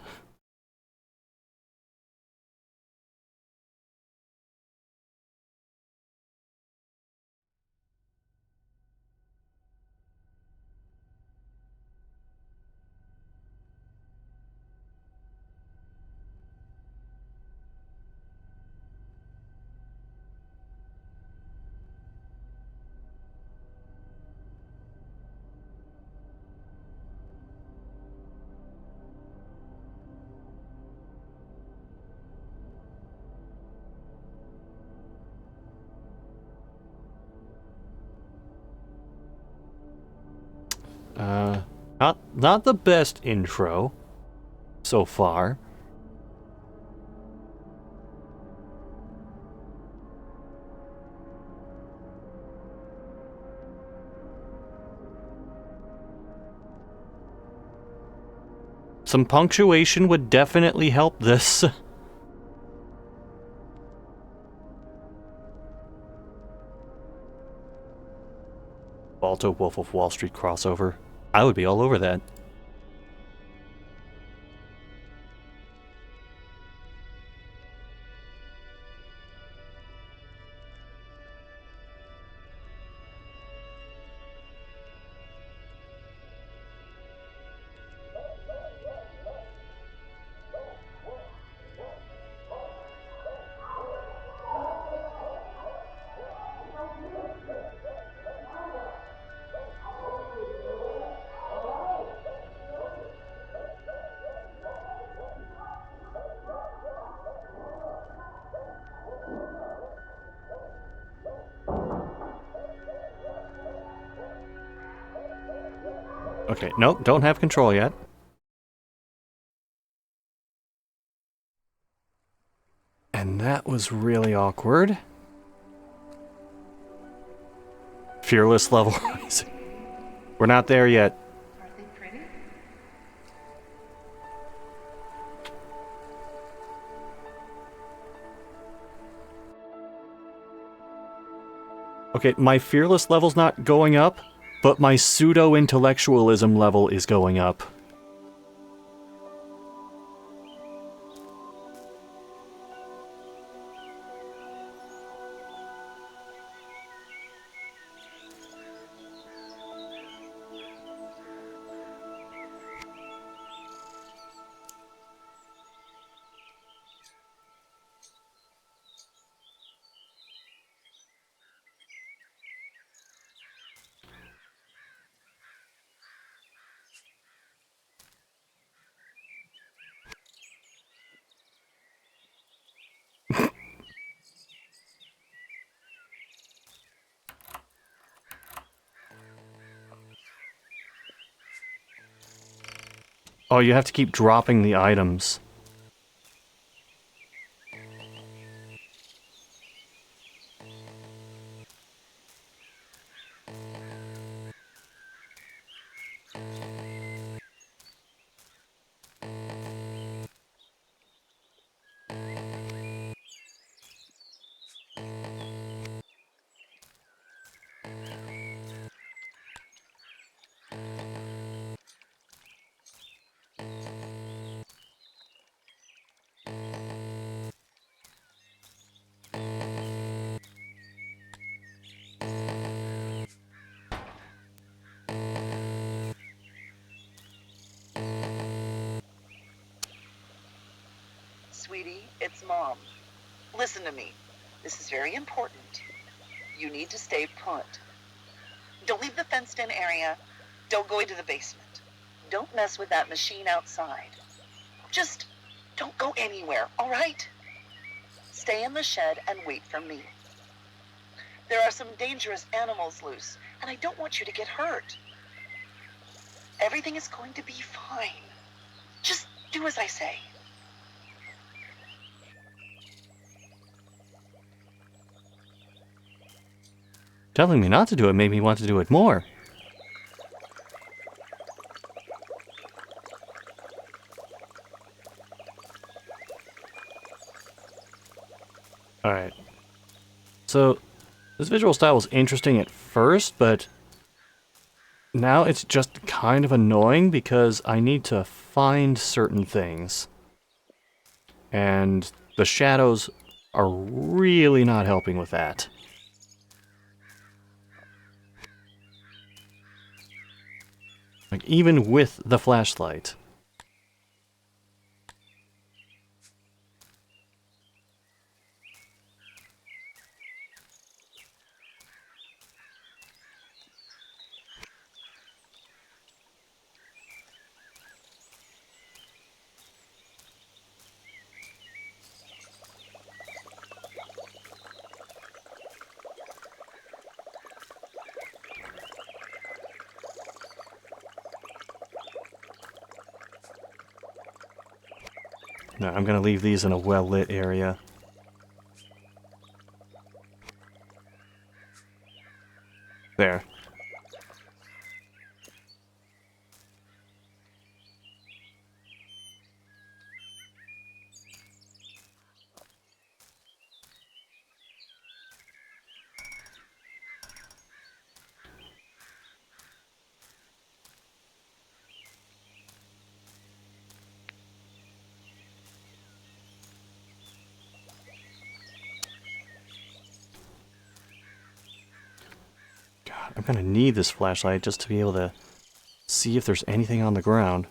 A: Not the best intro so far. Some punctuation would definitely help this. Balto Wolf of Wall Street crossover. I would be all over that. Okay, nope, don't have control yet. And that was really awkward. Fearless level rising. We're not there yet. Okay, my fearless level's not going up, but my pseudo-intellectualism level is going up. Oh, you have to keep dropping the items.
M: Sweetie, it's Mom. Listen to me. This is very important. You need to stay put. Don't leave the fenced-in area. Don't go into the basement. Don't mess with that machine outside. Just don't go anywhere, all right? Stay in the shed and wait for me. There are some dangerous animals loose, and I don't want you to get hurt. Everything is going to be fine. Just do as I say.
A: Telling me not to do it made me want to do it more. Alright. So, this visual style was interesting at first, but now it's just kind of annoying because I need to find certain things. And the shadows are really not helping with that. Like, even with the flashlight. No, I'm gonna leave these in a well-lit area. There. God, I'm gonna need this flashlight just to be able to see if there's anything on the ground.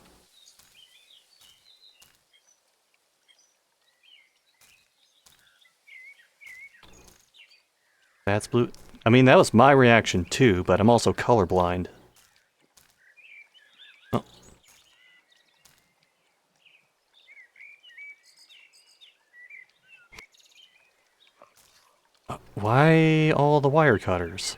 A: That's blue. I mean, that was my reaction too, but I'm also colorblind. Oh. Why all the wire cutters?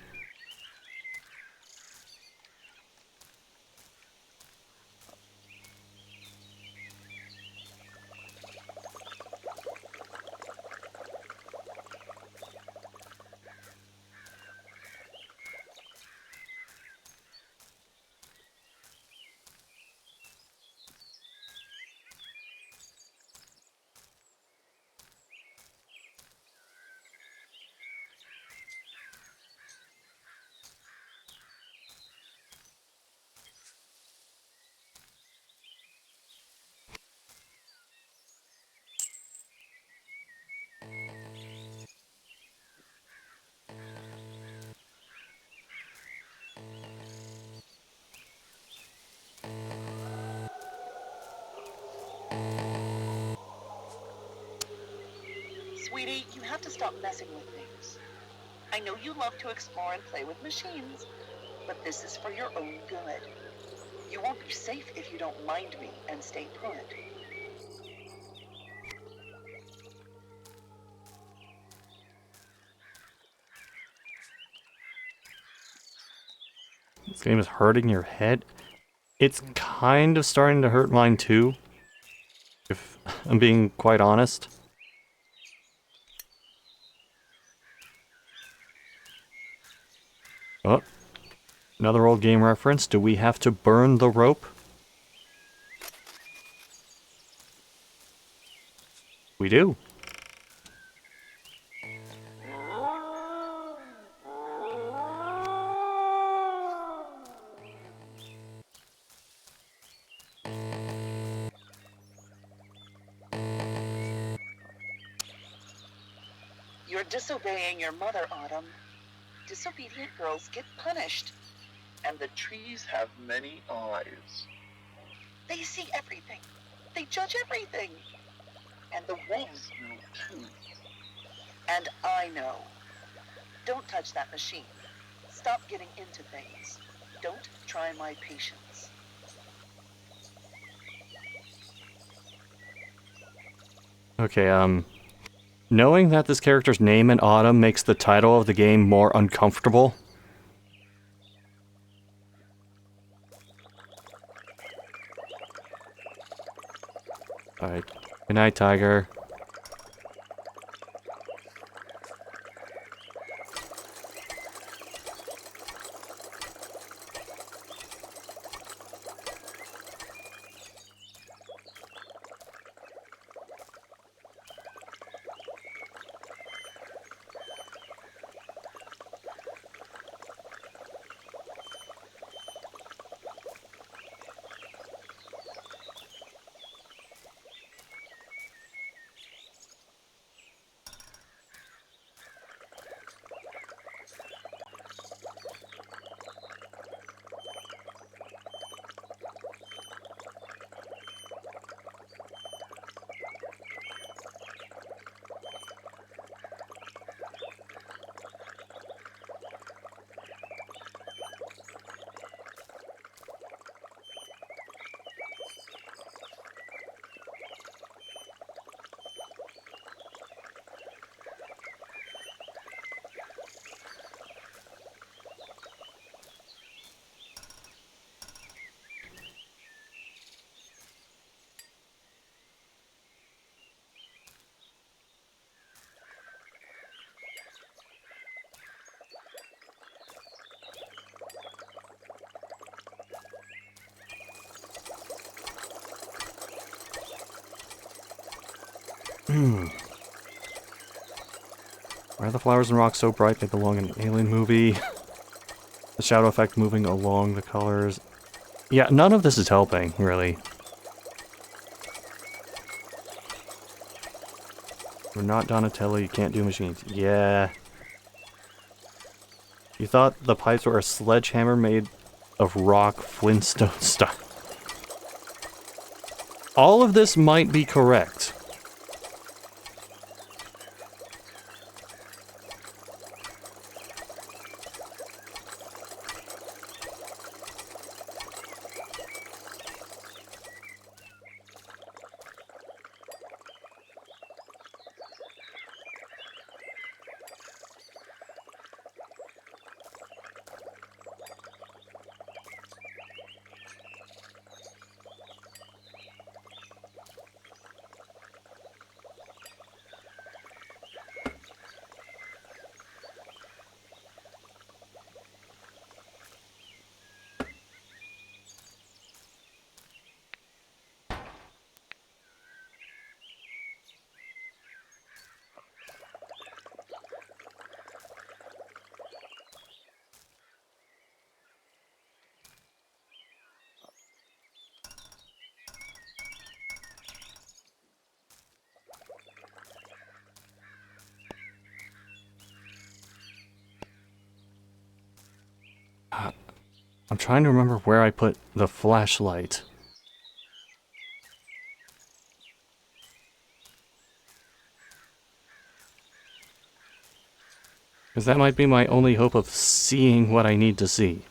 M: Sweetie, you have to stop messing with things. I know you love to explore and play with machines, but this is for your own good. You won't be safe if you don't mind me and stay put.
A: This game is hurting your head. It's kind of starting to hurt mine too, if I'm being quite honest. Oh, another old game reference. Do we have to burn the rope? We do.
M: You're disobeying your mother, Autumn. Disobedient girls get punished. And the trees have many eyes. They see everything. They judge everything. And the wolves know too. And I know. Don't touch that machine. Stop getting into things. Don't try my patience.
A: Okay, knowing that this character's name in Autumn makes the title of the game more uncomfortable. Alright. Good night, Tiger. Why are the flowers and rocks so bright they belong in an alien movie? The shadow effect moving along the colors. Yeah, none of this is helping, really. We're not Donatello, you can't do machines. Yeah. You thought the pipes were a sledgehammer made of rock Flintstone stuff. All of this might be correct. I'm trying to remember where I put the flashlight. Because that might be my only hope of seeing what I need to see.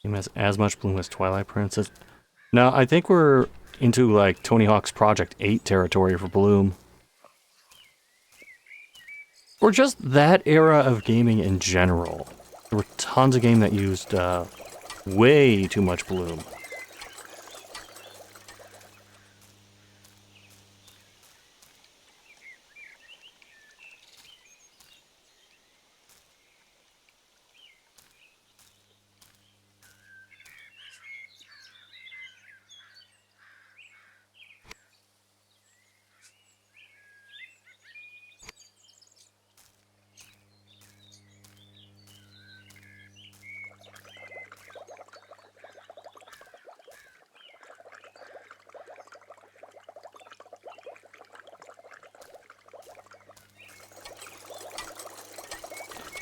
A: Game has as much bloom as Twilight Princess. No, I think we're into like Tony Hawk's Project 8 territory for bloom. Or just that era of gaming in general. There were tons of games that used way too much bloom.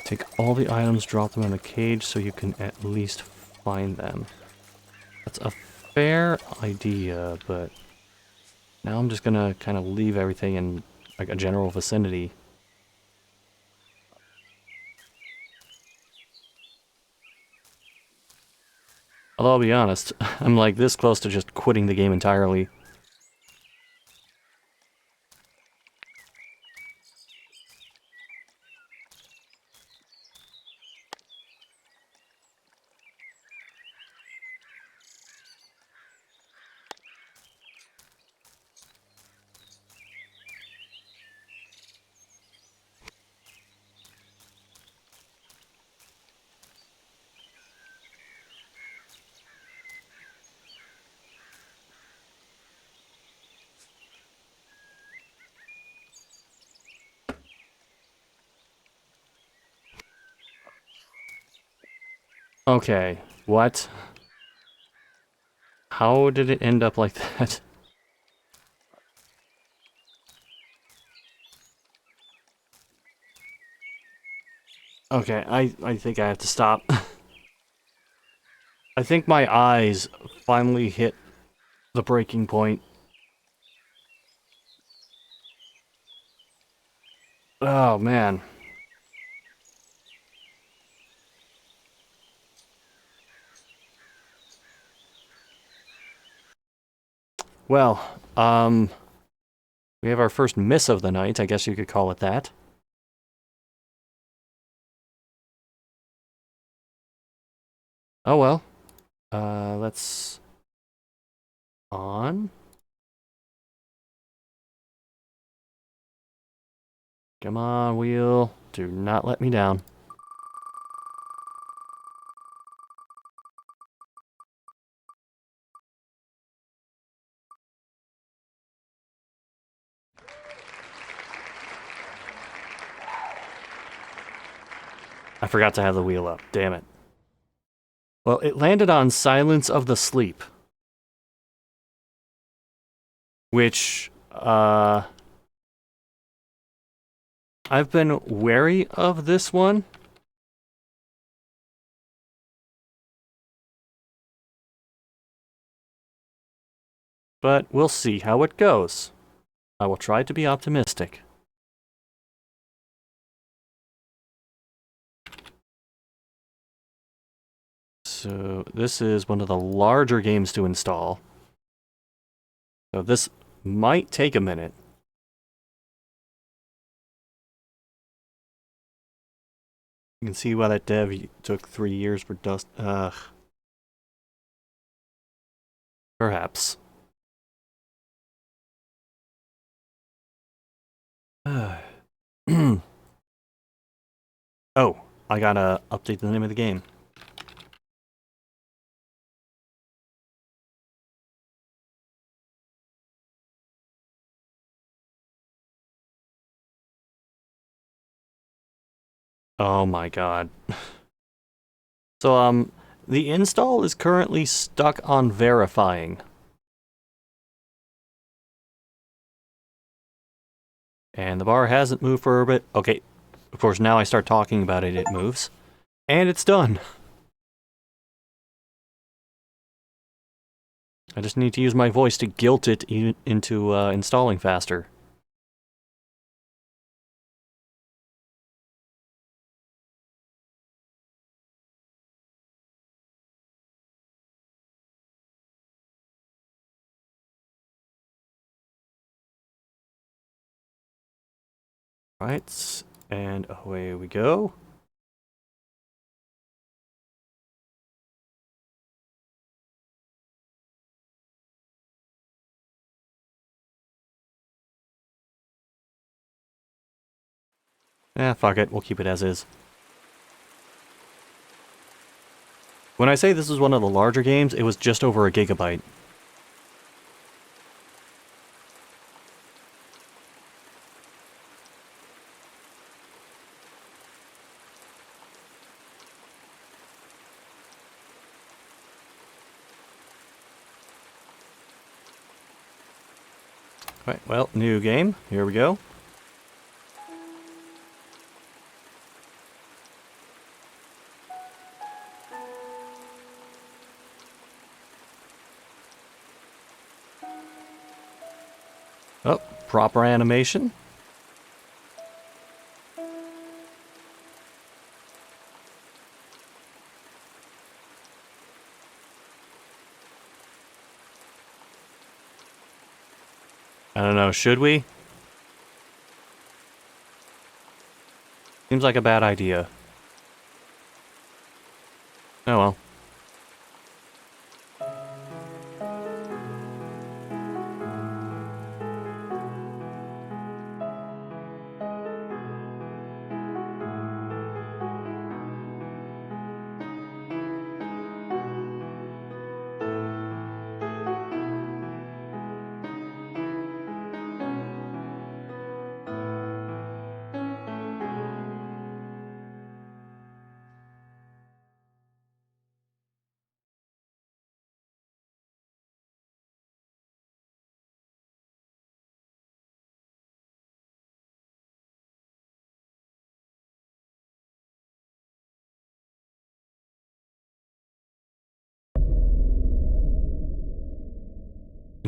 A: Take all the items, drop them in the cage so you can at least find them. That's a fair idea, but now I'm just gonna kind of leave everything in like a general vicinity. Although I'll be honest, I'm like this close to just quitting the game entirely. Okay, what? How did it end up like that? Okay, I think I have to stop. I think my eyes finally hit the breaking point. Oh, man. Well, we have our first miss of the night, I guess you could call it that. Oh well. Let's... on? Come on, wheel. Do not let me down. I forgot to have the wheel up. Damn it. Well, it landed on Silence of the Sleep. Which, I've been wary of this one. But we'll see how it goes. I will try to be optimistic. So this is one of the larger games to install. So this might take a minute. You can see why that dev took 3 years for Dust. Perhaps. Oh, I gotta update the name of the game. Oh my god. So, the install is currently stuck on verifying. And the bar hasn't moved for a bit. Okay, of course, now I start talking about it, it moves. And it's done. I just need to use my voice to guilt it into installing faster. Right, and away we go. Fuck it, we'll keep it as is. When I say this is one of the larger games, it was just over a gigabyte. Alright, well, new game. Here we go. Oh, proper animation. I don't know, should we? Seems like a bad idea. Oh well.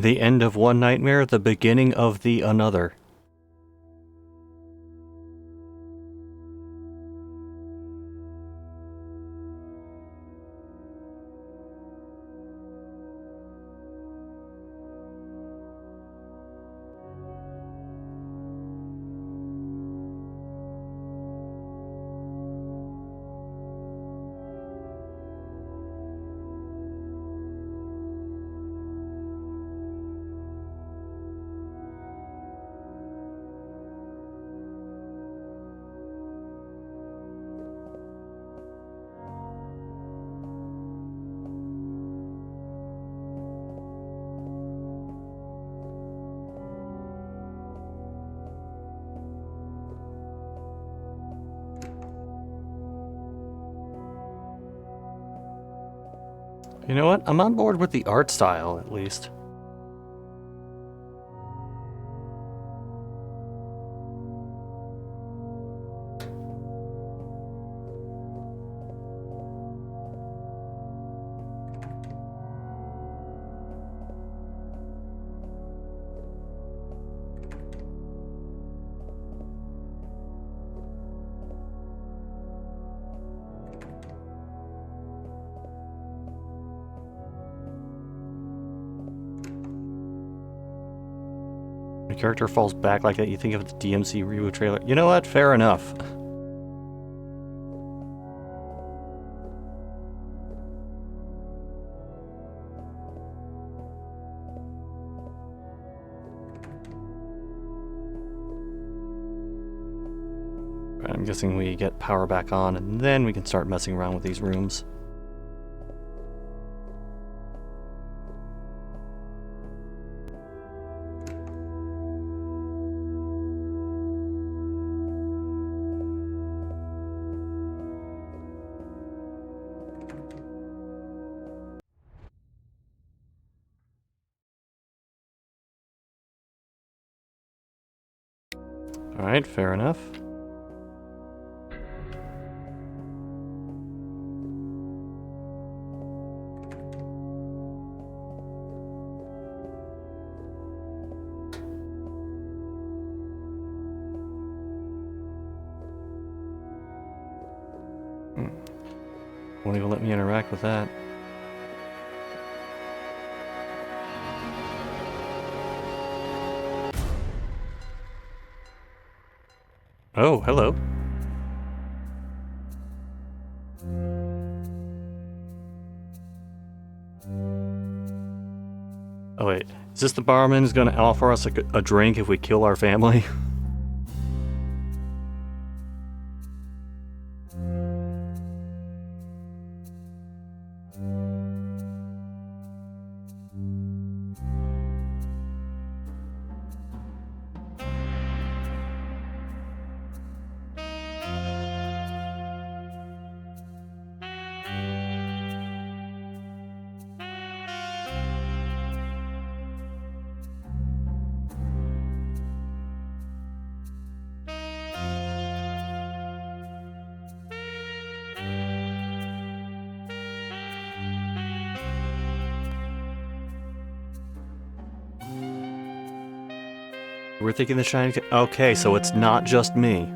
A: The end of one nightmare, the beginning of the another. You know what? I'm on board with the art style, at least. The character falls back like that, you think of the DMC reboot trailer. You know what? Fair enough. I'm guessing we get power back on, and then we can start messing around with these rooms. Alright, fair enough. Won't even let me interact with that. Oh, hello. Oh wait, is this the barman who's gonna offer us a drink if we kill our family? We're thinking the shiny. Okay, so it's not just me.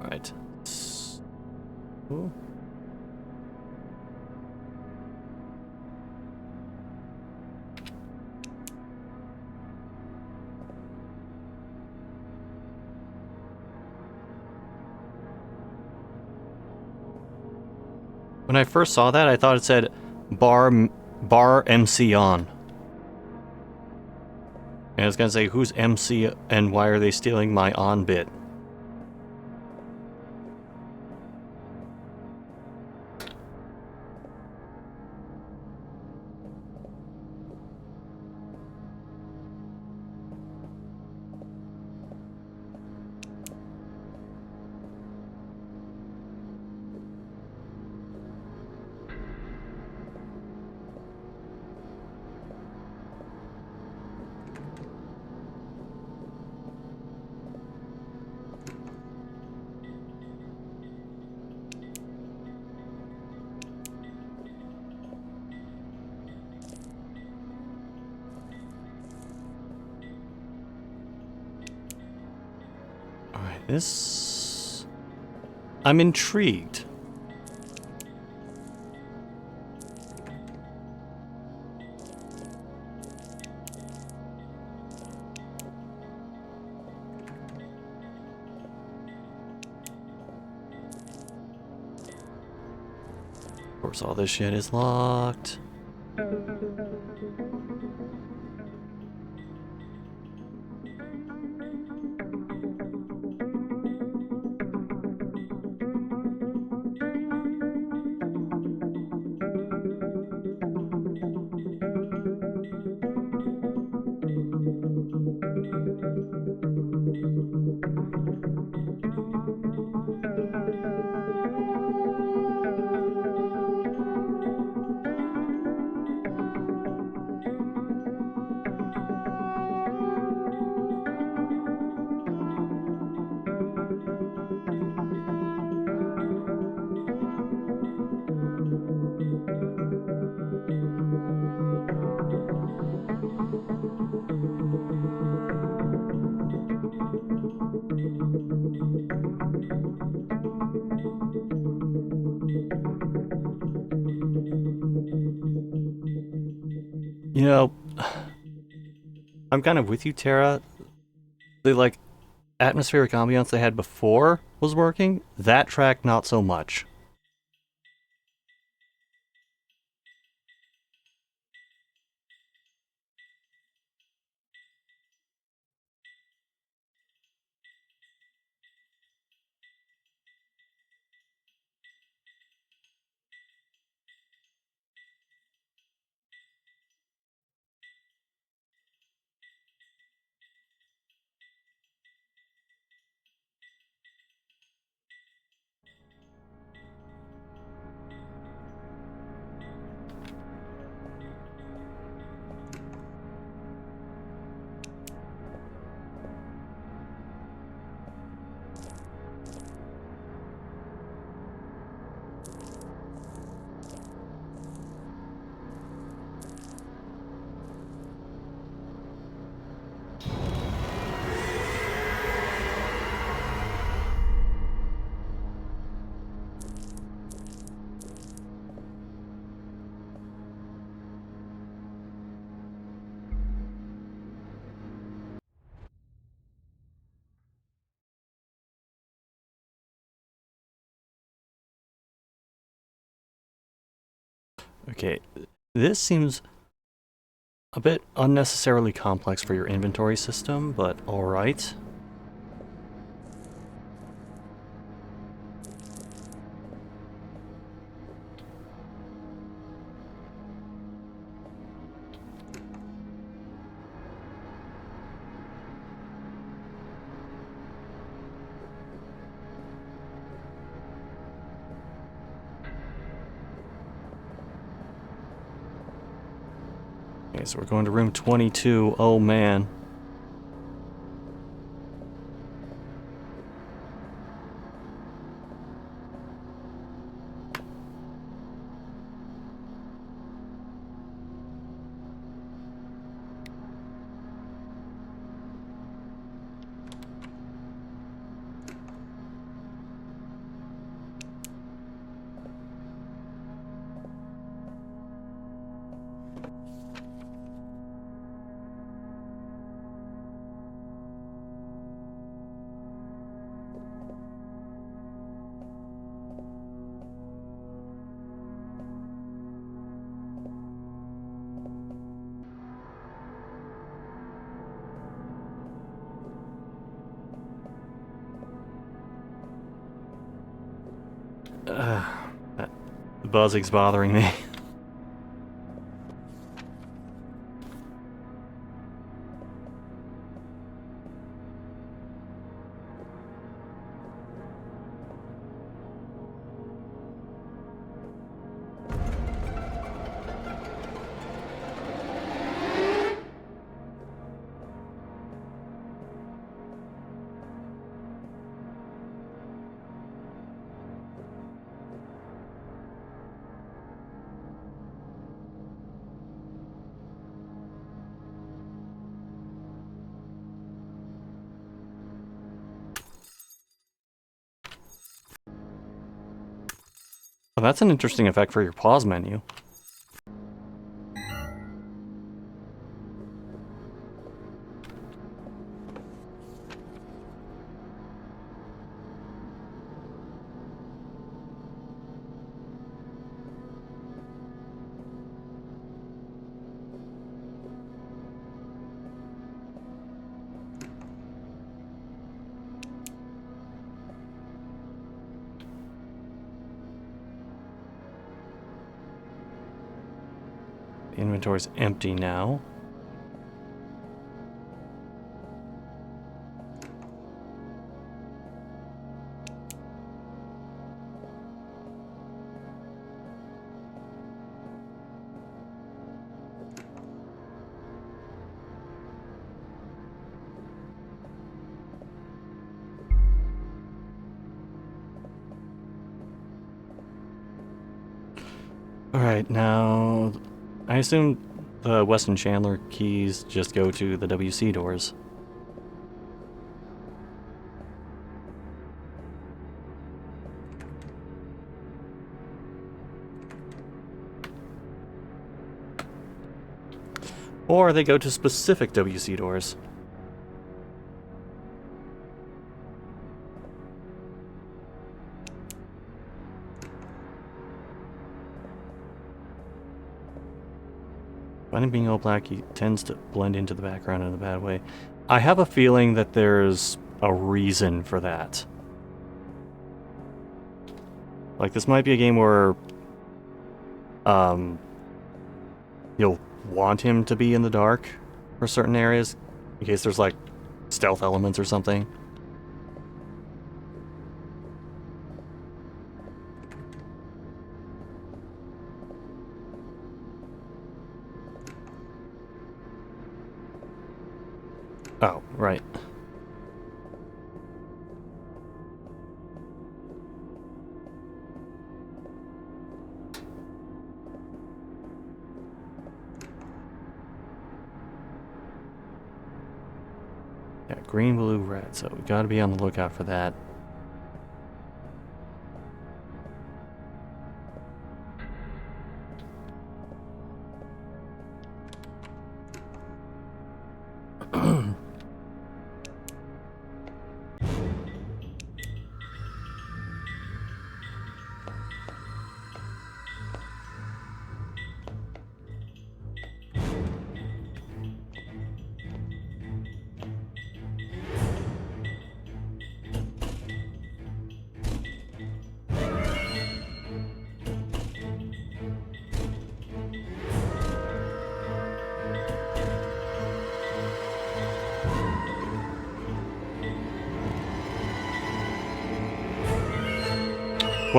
A: Right. Ooh. When I first saw that, I thought it said bar MC on. And I was gonna say, who's MC and why are they stealing my on bit? Alright, this... I'm intrigued. Of course, all this shit is locked. You know, I'm kind of with you, Tara. The, like, atmospheric ambiance they had before was working. That track, not so much. Okay, this seems a bit unnecessarily complex for your inventory system, but alright. Okay, so we're going to room 22. Oh man. The buzzing's bothering me. Oh, that's an interesting effect for your pause menu. The inventory's empty now. Alright, now I assume the Weston Chandler keys just go to the WC doors. Or they go to specific WC doors. Finding being all black, he tends to blend into the background in a bad way. I have a feeling that there's a reason for that. Like, this might be a game where you'll want him to be in the dark for certain areas, in case there's, like, stealth elements or something. Oh, right. Yeah, green, blue, red, so we gotta be on the lookout for that.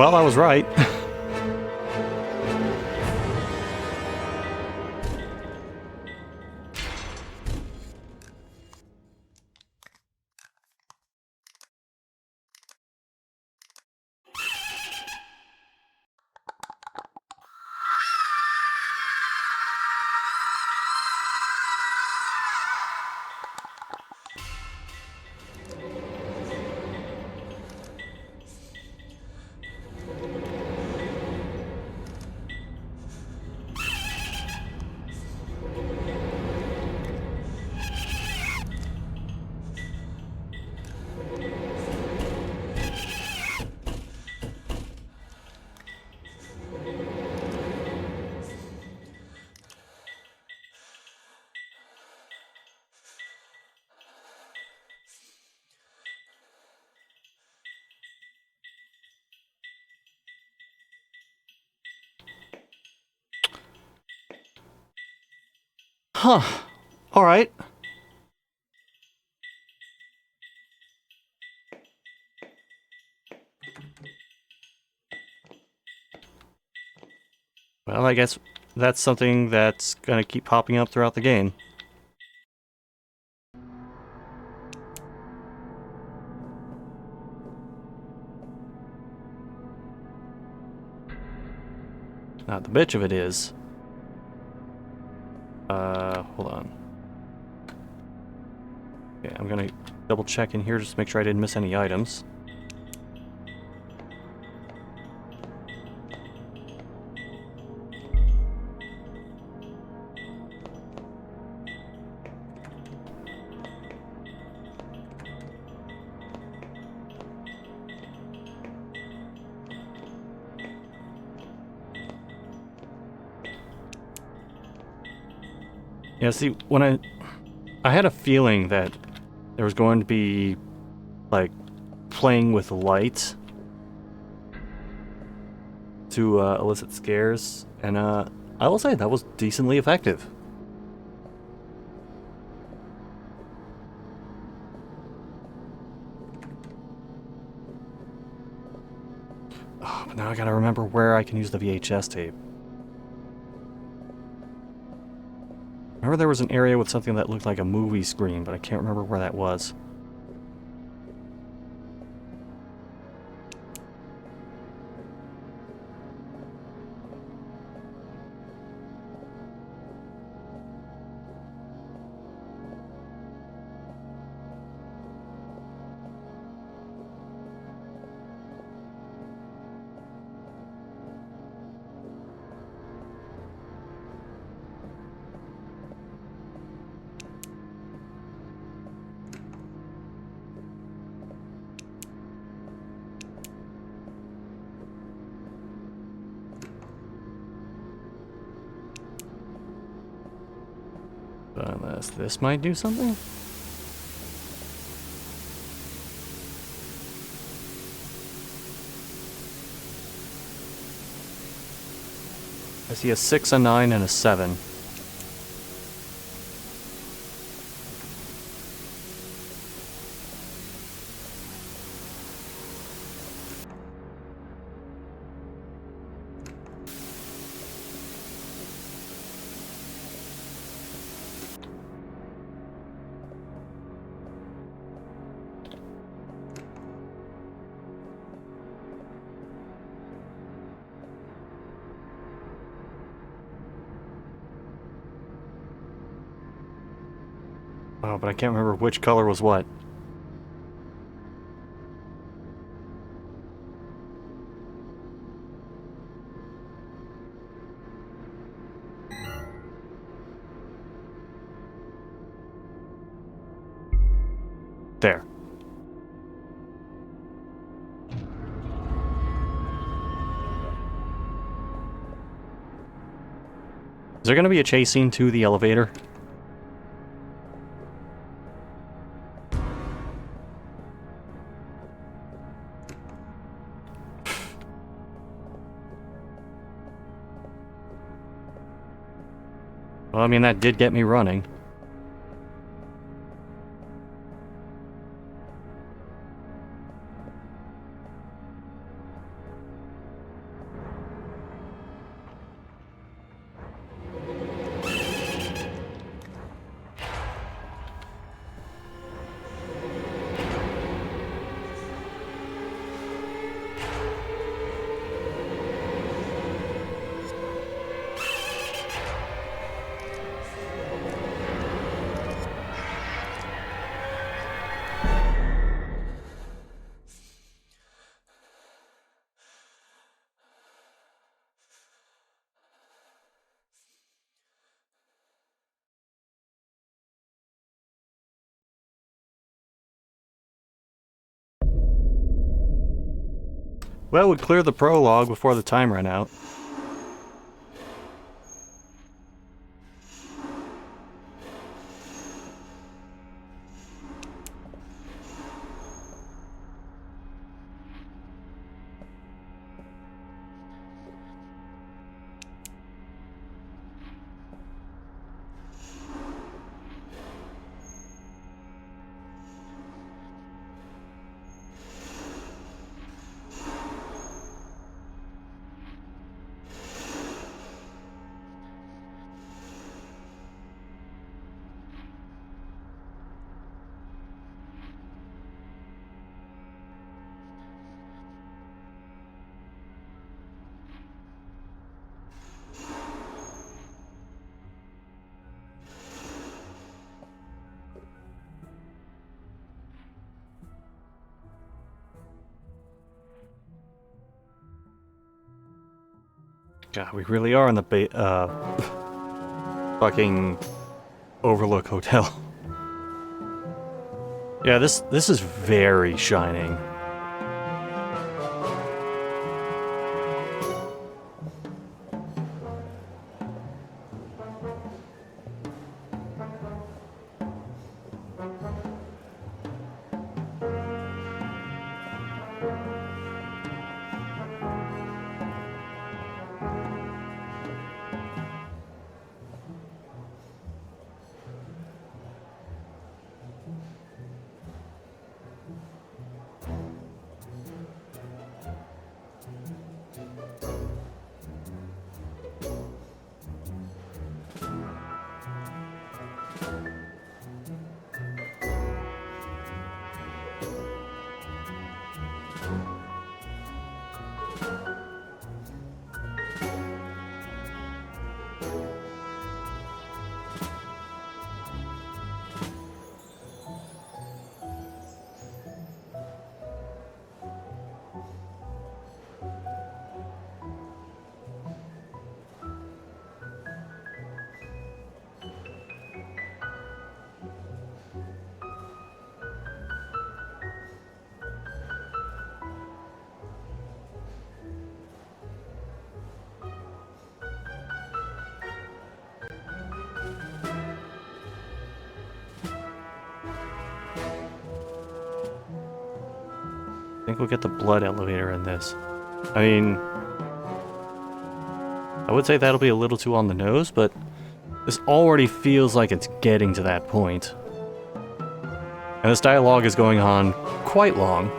A: Well, I was right. Huh. Alright. Well, I guess that's something that's gonna keep popping up throughout the game. Now, the bitch of it is... hold on. Okay, I'm gonna double check in here just to make sure I didn't miss any items. Yeah, see, when I had a feeling that there was going to be, like, playing with light to elicit scares, and I will say that was decently effective. Oh, but now I gotta remember where I can use the VHS tape. Remember there was an area with something that looked like a movie screen, but I can't remember where that was. Unless this might do something? I see a 6, a 9, and a 7. Oh, but I can't remember which color was what. There. Is there going to be a chase scene to the elevator? Well, I mean, that did get me running. Well, we cleared the prologue before the time ran out. God, we really are in the fucking Overlook Hotel. Yeah, this is very Shining. I think we'll get the blood elevator in this. I mean, I would say that'll be a little too on the nose, but this already feels like it's getting to that point. And this dialogue is going on quite long.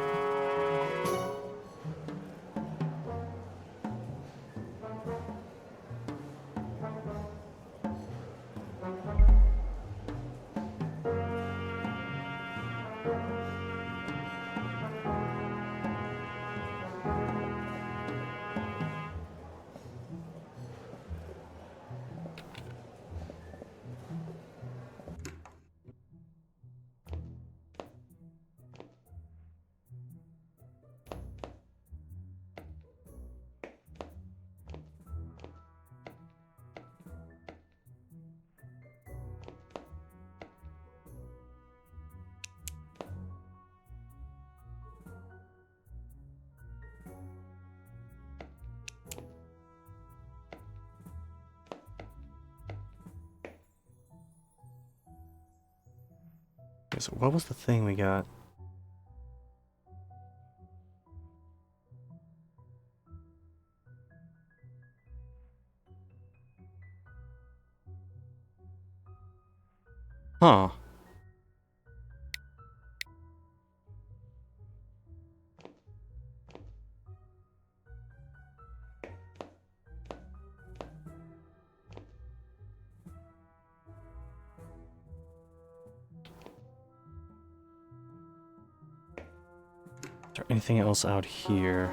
A: Okay, so what was the thing we got? Huh. Is there anything else out here?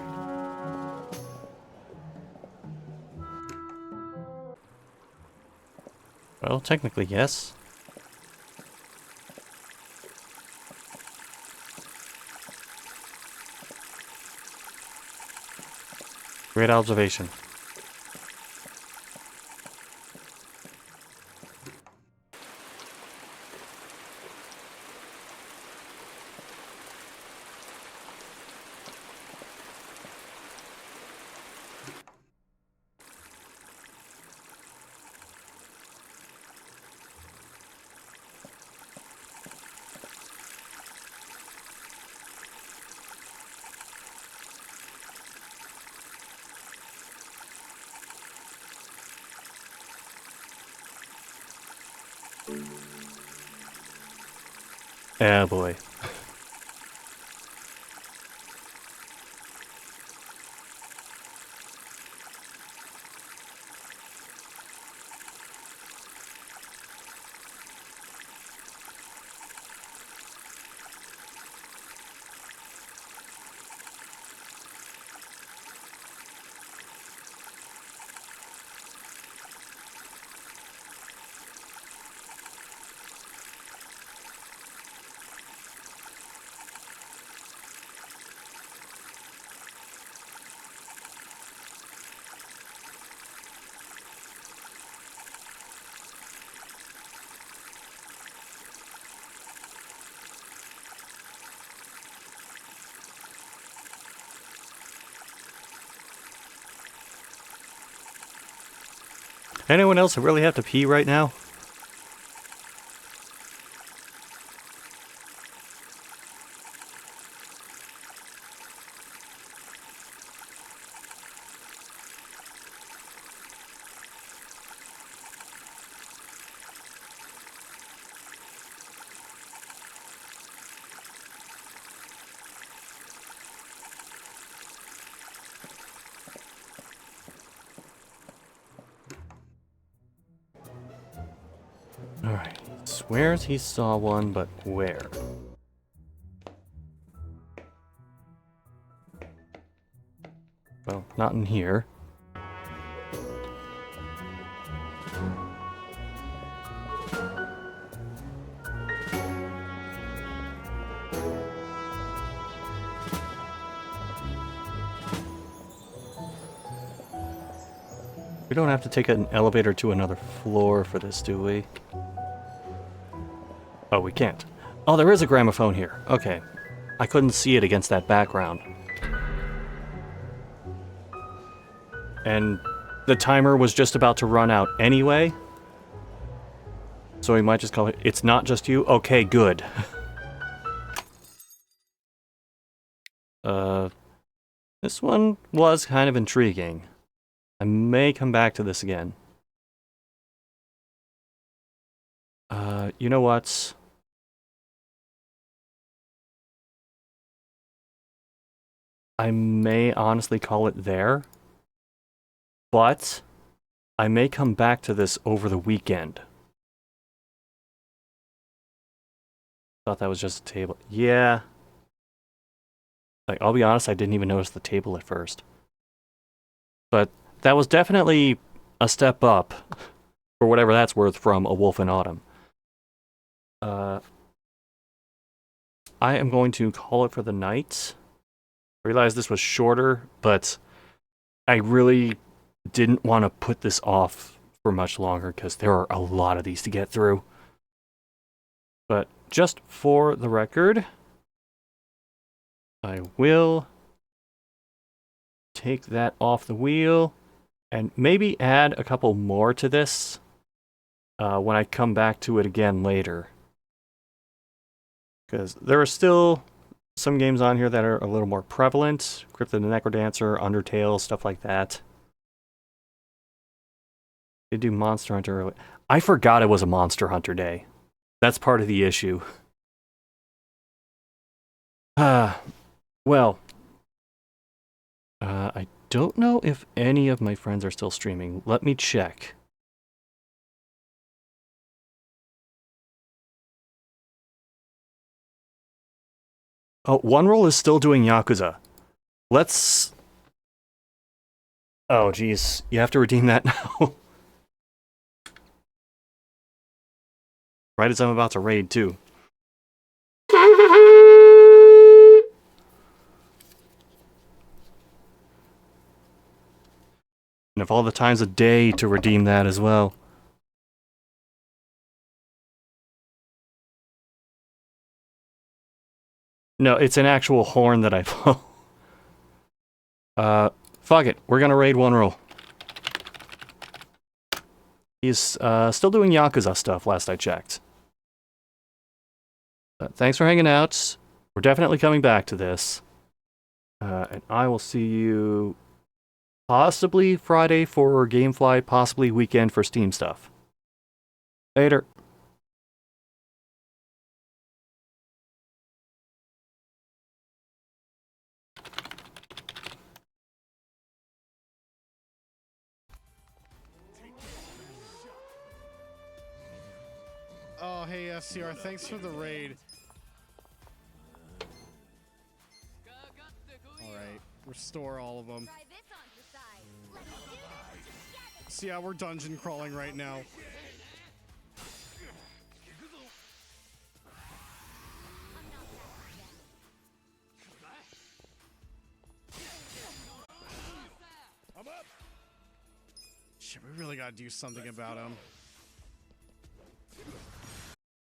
A: Well, technically, yes. Great observation. Ah, boy. Anyone else really have to pee right now? Alright, swears he saw one, but where? Well, not in here. We don't have to take an elevator to another floor for this, do we? Oh, we can't. Oh, there is a gramophone here. Okay. I couldn't see it against that background. And the timer was just about to run out anyway. So we might just call it, it's not just you? Okay, good. This one was kind of intriguing. I may come back to this again. You know what? I may honestly call it there. But I may come back to this over the weekend. Thought that was just a table. Yeah. Like, I'll be honest, I didn't even notice the table at first. But that was definitely a step up, for whatever that's worth, from A Wolf in Autumn. I am going to call it for the night. I realized this was shorter, but I really didn't want to put this off for much longer because there are a lot of these to get through. But just for the record, I will take that off the wheel and maybe add a couple more to this when I come back to it again later. Because there are still some games on here that are a little more prevalent. Crypt of the Necrodancer, Undertale, stuff like that. They do Monster Hunter early. I forgot it was a Monster Hunter day. That's part of the issue. Well, I don't know if any of my friends are still streaming. Let me check. Oh, One Roll is still doing Yakuza. Let's... Oh, geez. You have to redeem that now. Right as I'm about to raid, too. And of all the times a day to redeem that as well. No, it's an actual horn that I blow. Fuck it. We're gonna raid One Roll. He's still doing Yakuza stuff, last I checked. Thanks for hanging out. We're definitely coming back to this. And I will see you possibly Friday for Gamefly, possibly weekend for Steam stuff. Later.
N: Oh, hey, SCR, thanks for the raid. Alright, restore all of them. So yeah, we're dungeon crawling right now.
B: I'm up.
N: Shit, we really gotta do something about him.